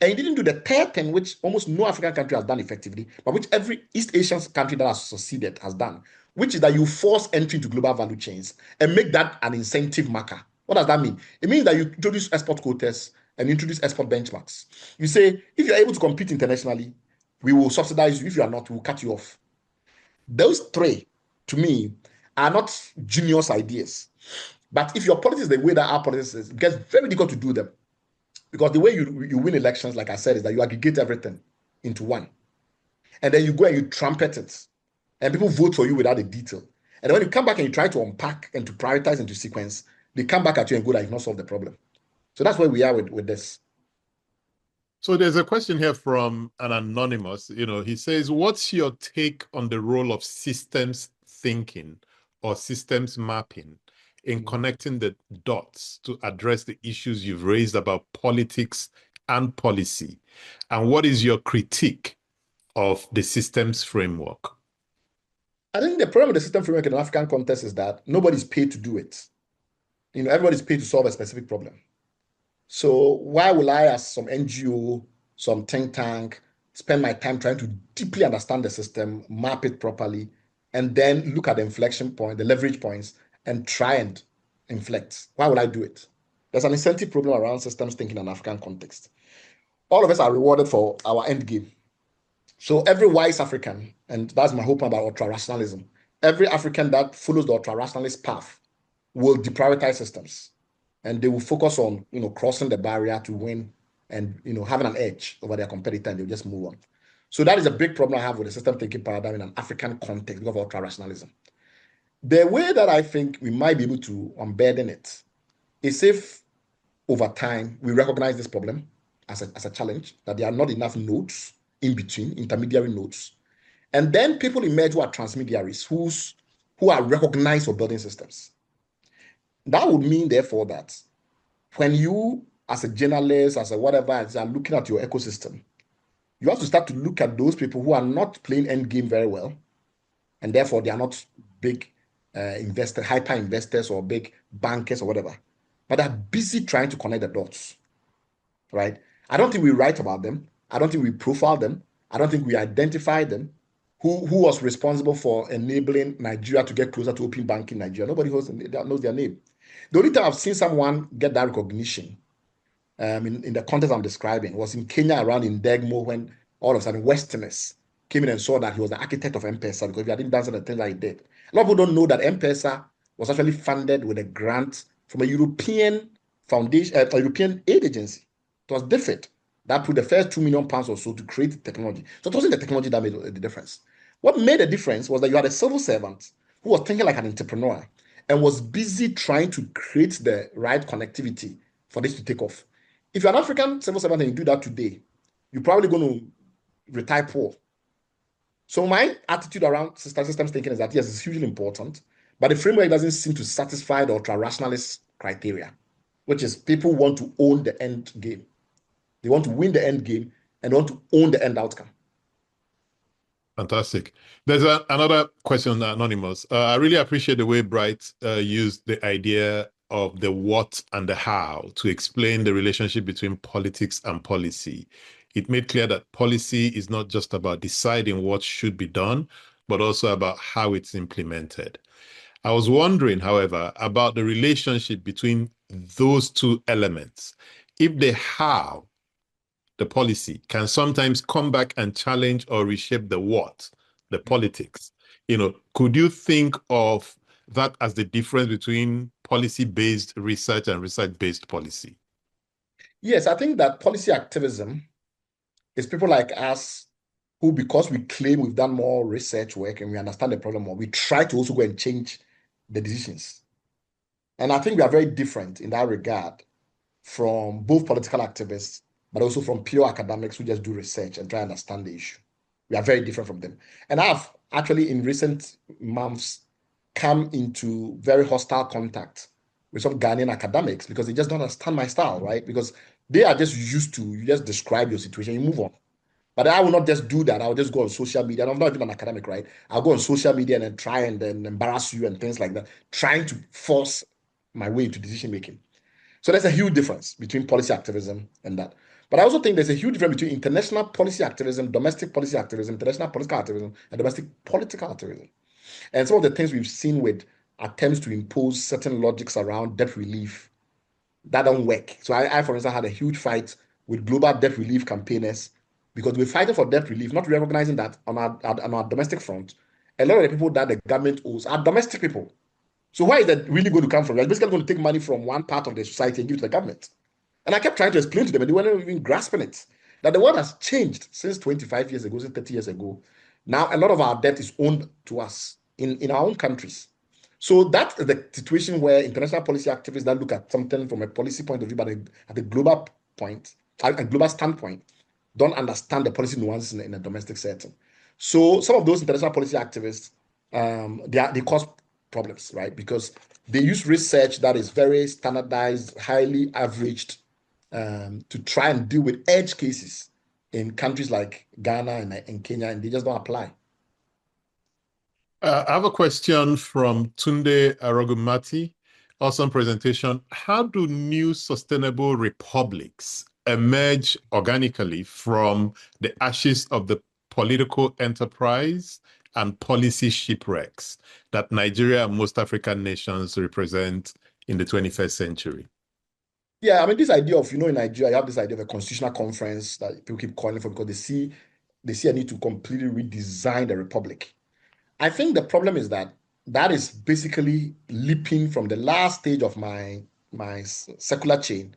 And you didn't do the third thing, which almost no African country has done effectively, but which every East Asian country that has succeeded has done, which is that you force entry into global value chains and make that an incentive marker. What does that mean? It means that you introduce export quotas and introduce export benchmarks. You say, if you're able to compete internationally, we will subsidize you. If you are not, we'll cut you off. Those three, to me, are not genius ideas. But if your politics is the way that our politics is, it gets very difficult to do them. Because the way you win elections, like I said, is that you aggregate everything into one. And then you go and you trumpet it. And people vote for you without a detail. And then when you come back and you try to unpack and to prioritize and to sequence, they come back at you and go, like, you've not solved the problem. So that's where we are with this. So there's a question here from an anonymous. He says, what's your take on the role of systems thinking or systems mapping in connecting the dots to address the issues you've raised about politics, and policy? And what is your critique of the systems framework? I think the problem with the system framework in an African context is that nobody's paid to do it. Everybody's paid to solve a specific problem. So why will I, as some NGO, some think tank, spend my time trying to deeply understand the system, map it properly, and then look at the inflection point, the leverage points, and try and inflect? Why would I do it? There's an incentive problem around systems thinking in an African context. All of us are rewarded for our end game. So every wise African, and that's my hope about ultra-rationalism, every African that follows the ultra-rationalist path will deprioritize systems, and they will focus on crossing the barrier to win and having an edge over their competitor, and they'll just move on. So that is a big problem I have with the system thinking paradigm in an African context because of ultra-rationalism. The way that I think we might be able to unburden it is if over time we recognize this problem as a challenge, that there are not enough nodes in between, intermediary nodes. And then people emerge who are transmediaries, who are recognized for building systems. That would mean, therefore, that when you, as a journalist, as a whatever, as are looking at your ecosystem, you have to start to look at those people who are not playing end game very well, and therefore they are not big hyper investors or big bankers or whatever, but they're busy trying to connect the dots, right? I don't think we write about them. I don't think we profile them. I don't think we identify them. Who was responsible for enabling Nigeria to get closer to open banking in Nigeria? Nobody knows their name. The only time I've seen someone get that recognition in the context I'm describing was in Kenya around in Degmo, when all of a sudden Westerners came in and saw that he was the architect of M-Pesa, because if he hadn't done certain things that he did. A lot of people don't know that M-Pesa was actually funded with a grant from a European foundation, a European aid agency. It was different. That put the first £2 million or so to create the technology. So it wasn't the technology that made the difference. What made the difference was that you had a civil servant who was thinking like an entrepreneur and was busy trying to create the right connectivity for this to take off. If you're an African civil servant and you do that today, you're probably going to retire poor. So my attitude around systems thinking is that, yes, it's hugely important, but the framework doesn't seem to satisfy the ultra-rationalist criteria, which is people want to own the end game. They want to win the end game and want to own the end outcome. Fantastic. There's another question, Anonymous. I really appreciate the way Bright used the idea of the what and the how to explain the relationship between politics and policy. It made clear that policy is not just about deciding what should be done, but also about how it's implemented. I was wondering, however, about the relationship between those two elements. If the how, the policy, can sometimes come back and challenge or reshape the what, the politics. Could you think of that as the difference between policy-based research and research-based policy? Yes, I think that policy activism is people like us who, because we claim we've done more research work and we understand the problem more, we try to also go and change the decisions. And I think we are very different in that regard from both political activists, but also from pure academics who just do research and try to understand the issue. We are very different from them. And I've actually, in recent months, come into very hostile contact with some Ghanaian academics because they just don't understand my style, right? Because they are just used to, you just describe your situation, you move on. But I will not just do that. I'll just go on social media. And I'm not even an academic, right? I'll go on social media and then try and then embarrass you and things like that, trying to force my way into decision making. So there's a huge difference between policy activism and that. But I also think there's a huge difference between international policy activism, domestic policy activism, international political activism, and domestic political activism. And some of the things we've seen with attempts to impose certain logics around debt relief, that don't work. So I, for instance, had a huge fight with global debt relief campaigners because we're fighting for debt relief, not recognizing that on our domestic front, a lot of the people that the government owes are domestic people. So where is that really going to come from? You're basically going to take money from one part of the society and give it to the government. And I kept trying to explain to them, and they weren't even grasping it, that the world has changed since 25 years ago, since 30 years ago. Now, a lot of our debt is owned to us in our own countries. So that's the situation where international policy activists that look at something from a policy point of view, but at a global point, a global standpoint, don't understand the policy nuances in a domestic setting. So some of those international policy activists, they cause problems, right? Because they use research that is very standardized, highly averaged, to try and deal with edge cases in countries like Ghana and Kenya, and they just don't apply. I have a question from Tunde Arogumati. Awesome presentation. How do new sustainable republics emerge organically from the ashes of the political enterprise and policy shipwrecks that Nigeria and most African nations represent in the 21st century? Yeah, I mean, this idea of, in Nigeria, you have this idea of a constitutional conference that people keep calling for because they see a need to completely redesign the republic. I think the problem is that is basically leaping from the last stage of my secular chain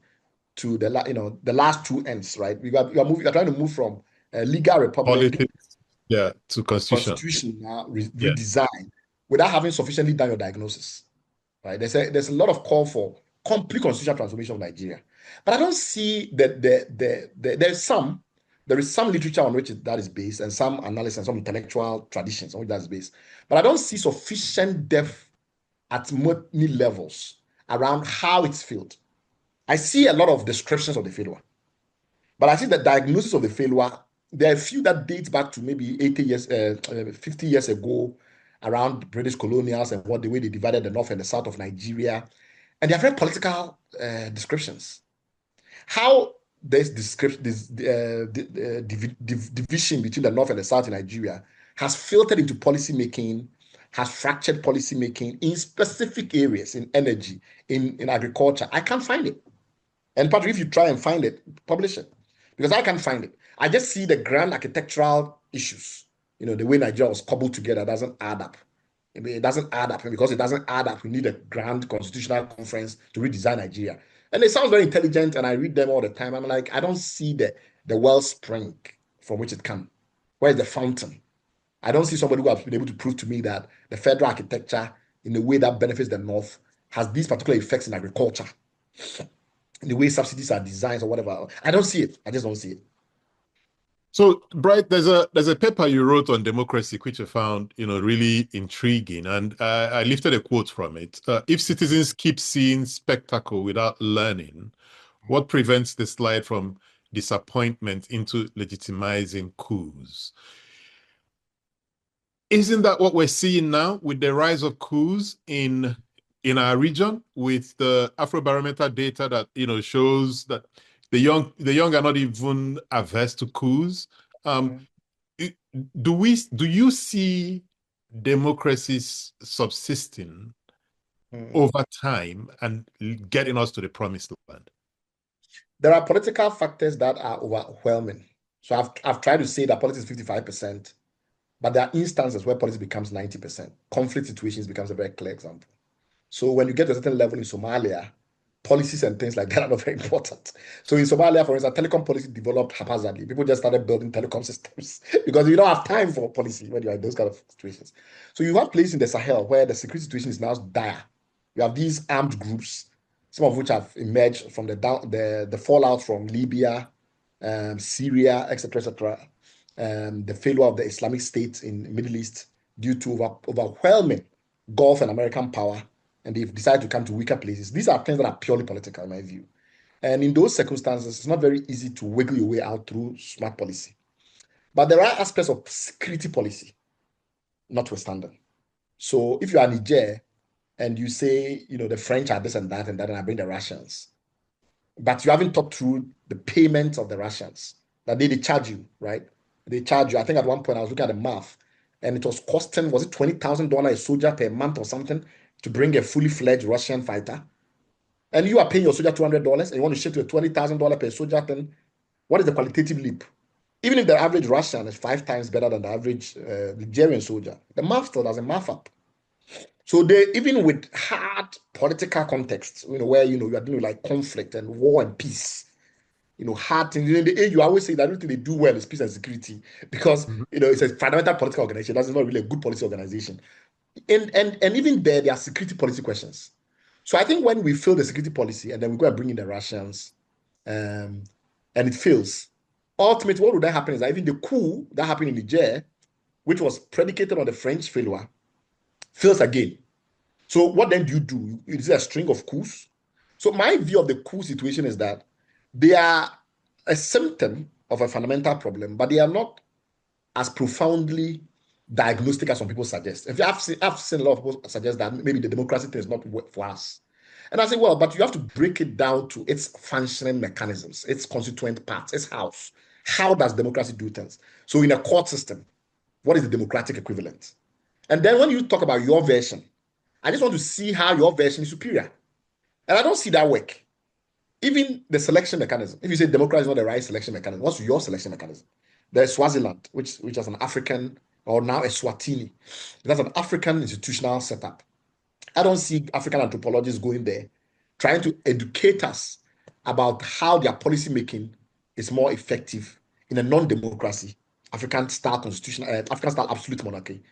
to the last two ends, right? You're trying to move from a legal republic Politics, yeah, to constitution. constitution now Yeah. redesign without having sufficiently done your diagnosis, right? There's a lot of call for complete constitutional transformation of Nigeria, but I don't see that there is some literature on which that is based and some analysis and some intellectual traditions on which that is based, but I don't see sufficient depth at many levels around how it's failed. I see a lot of descriptions of the failure, but I see the diagnosis of the failure. There are a few that date back to maybe 80 years, 50 years ago, around British colonials and the way they divided the north and the south of Nigeria. And they are very political descriptions. How this description, division between the north and the south in Nigeria has filtered into policy making, has fractured policy making in specific areas, in energy, in agriculture. I can't find it. And Patrick, if you try and find it, publish it. Because I can't find it. I just see the grand architectural issues. The way Nigeria was cobbled together doesn't add up. It doesn't add up. And because it doesn't add up, we need a grand constitutional conference to redesign Nigeria. And it sounds very intelligent, and I read them all the time. I'm like, I don't see the wellspring from which it comes. Where's the fountain? I don't see somebody who has been able to prove to me that the federal architecture, in a way that benefits the North, has these particular effects in agriculture, in the way subsidies are designed or whatever. I don't see it. I just don't see it. So, Bright, there's a paper you wrote on democracy, which I found, really intriguing, and I lifted a quote from it. If citizens keep seeing spectacle without learning, what prevents the slide from disappointment into legitimizing coups? Isn't that what we're seeing now with the rise of coups in our region, with the Afrobarometer data that shows that the young are not even averse to coups? Do you see democracies subsisting over time and getting us to the promised land? There are political factors that are overwhelming. So I've tried to say that politics is 55%, but there are instances where politics becomes 90%. Conflict situations becomes a very clear example. So when you get to a certain level in Somalia, policies and things like that are not very important. So in Somalia, for instance, telecom policy developed haphazardly. People just started building telecom systems because you don't have time for policy when you're in those kind of situations. So you have places in the Sahel where the security situation is now dire. You have these armed groups, some of which have emerged from the fallout from Libya, Syria, etc., etc. The failure of the Islamic State in the Middle East due to overwhelming Gulf and American power, and they've decided to come to weaker places. These are things that are purely political, in my view. And in those circumstances, it's not very easy to wiggle your way out through smart policy. But there are aspects of security policy, notwithstanding. So if you are Niger and you say, the French are this and that, and I bring the Russians, but you haven't thought through the payment of the Russians, that they charge you, right? They charge you. I think at one point I was looking at the math, and it was costing, was it $20,000 a soldier per month or something to bring a fully fledged Russian fighter? And you are paying your soldier $200 and you want to ship to a $20,000 per soldier, then what is the qualitative leap? Even if the average Russian is 5 times better than the average Nigerian soldier, the math still doesn't math up. So even with hard political contexts, where you are dealing with like conflict and war and peace, hard things. In the age, you always say that everything they do well is peace and security because it's a fundamental political organization. That's not really a good policy organization. And even there are security policy questions. So I think when we fail the security policy and then we go and bring in the Russians, and it fails, ultimately what would that happen is that even the coup that happened in Niger, which was predicated on the French failure, fails again. So what then do? Is it a string of coups? So my view of the coup situation is that They are a symptom of a fundamental problem, but they are not as profoundly diagnostic as some people suggest. If I've seen a lot of people suggest that maybe the democracy thing is not for us. And I say, well, but you have to break it down to its functioning mechanisms, its constituent parts, its house. How does democracy do things? So in a court system, what is the democratic equivalent? And then when you talk about your version, I just want to see how your version is superior. And I don't see that work. Even the selection mechanism, if you say democracy is not the right selection mechanism, what's your selection mechanism? There's Swaziland, which is an African, or now a Swatini. That's an African institutional setup. I don't see African anthropologists going there trying to educate us about how their policy making is more effective in a non-democracy, African style constitution, African style absolute monarchy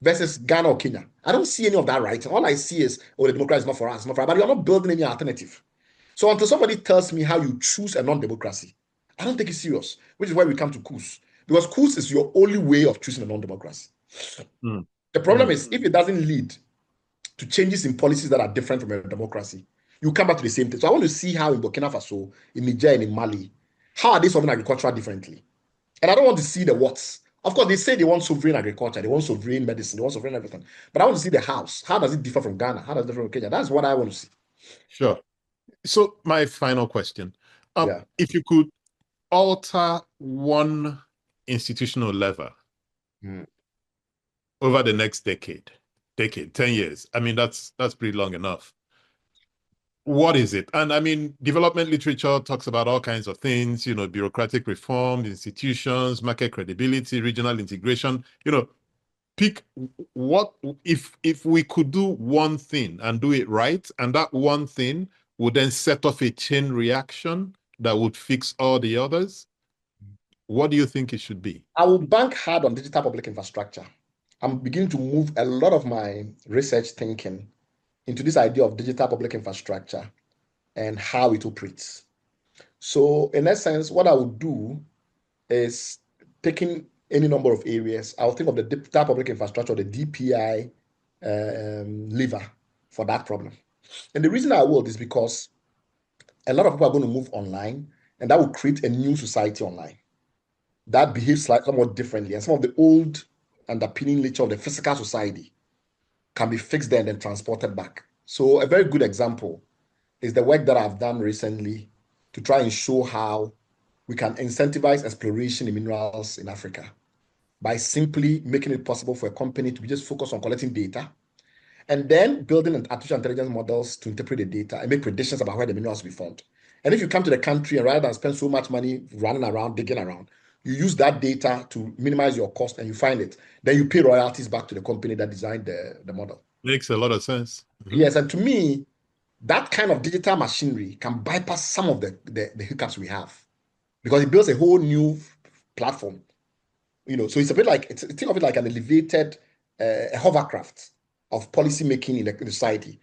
versus Ghana or Kenya. I don't see any of that writing. All I see is, oh, the democracy is not for us, it's not for us, but you're not building any alternative. So until somebody tells me how you choose a non-democracy, I don't take it serious, which is why we come to coups. Because coups is your only way of choosing a non-democracy. Mm. The problem is, if it doesn't lead to changes in policies that are different from a democracy, you come back to the same thing. So I want to see how in Burkina Faso, in Niger, and in Mali, how are they solving agriculture differently? And I don't want to see the what's. Of course, they say they want sovereign agriculture, they want sovereign medicine, they want sovereign everything. But I want to see the house. How does it differ from Ghana? How does it differ from Kenya? That's what I want to see. Sure. So my final question, Yeah. if you could alter one institutional lever over the next decade, 10 years, I mean, that's pretty long enough. What is it? And I mean, development literature talks about all kinds of things, bureaucratic reform, institutions, market credibility, regional integration, pick what if we could do one thing and do it right, and that one thing would then set off a chain reaction that would fix all the others. What do you think it should be? I will bank hard on digital public infrastructure. I'm beginning to move a lot of my research thinking into this idea of digital public infrastructure and how it operates. So, in essence, what I would do is taking any number of areas. I'll think of the digital public infrastructure, the DPI lever for that problem. And the reason I will is because a lot of people are going to move online, and that will create a new society online that behaves like somewhat differently. And some of the old underpinning nature of the physical society can be fixed there and then transported back. So a very good example is the work that I've done recently to try and show how we can incentivize exploration in minerals in Africa by simply making it possible for a company to just focus on collecting data and then building artificial intelligence models to interpret the data and make predictions about where the minerals will be found. And if you come to the country and rather than spend so much money running around, digging around, you use that data to minimize your cost and you find it. Then you pay royalties back to the company that designed the model. Makes a lot of sense. Yes, and to me, that kind of digital machinery can bypass some of the hiccups we have because it builds a whole new platform. So it's a bit like, think of it like an elevated hovercraft of policy making in the society.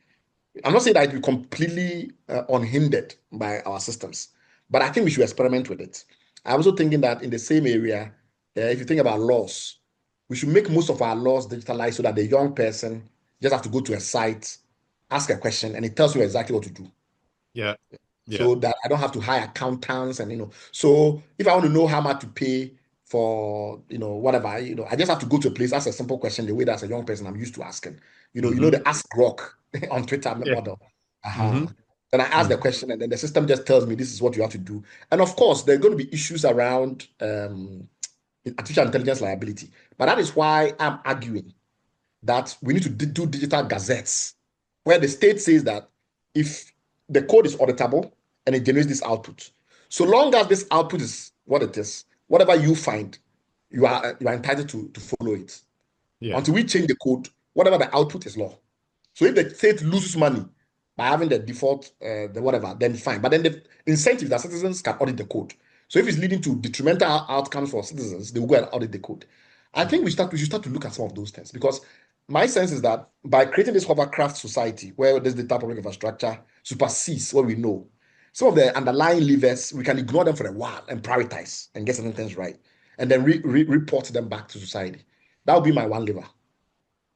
I'm not saying that it will be completely unhindered by our systems, but I think we should experiment with it. I'm also thinking that in the same area, if you think about laws, we should make most of our laws digitalized so that the young person just have to go to a site, ask a question, and it tells you exactly what to do. Yeah. So that I don't have to hire accountants and so if I want to know how much to pay for whatever, I just have to go to a place, ask a simple question the way that as a young person I'm used to asking. The Ask Rock on Twitter model. Then I ask the question and then the system just tells me this is what you have to do. And of course, there are going to be issues around artificial intelligence liability. But that is why I'm arguing that we need to do digital gazettes where the state says that if the code is auditable and it generates this output, so long as this output is what it is, whatever you find, you are entitled to follow it. Yeah. Until we change the code, whatever the output is law. So if the state loses money by having the default, the whatever, then fine. But then the incentive that citizens can audit the code. So if it's leading to detrimental outcomes for citizens, they will go and audit the code. I think we should start to look at some of those things because my sense is that by creating this hovercraft society where there's the type of public infrastructure supersedes what we know, some of the underlying levers, we can ignore them for a while and prioritize and get certain things right, and then report them back to society. That would be my one lever.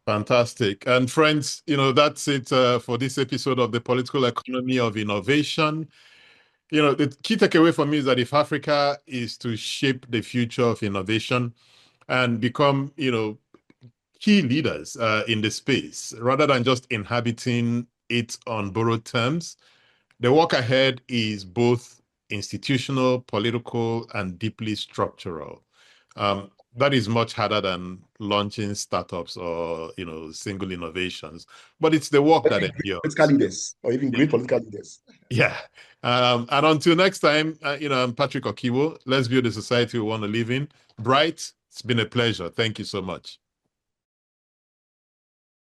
Fantastic. And friends, that's it for this episode of the Political Economy of Innovation. the key takeaway for me is that if Africa is to shape the future of innovation and become, key leaders in the space, rather than just inhabiting it on borrowed terms, the work ahead is both institutional, political, and deeply structural. That is much harder than launching startups or, single innovations, but it's the work that Maybe great political endures. leaders, or even great political leaders. Yeah. And until next time, I'm Patrick Okigbo. Let's build a society we want to live in. Bright, it's been a pleasure. Thank you so much.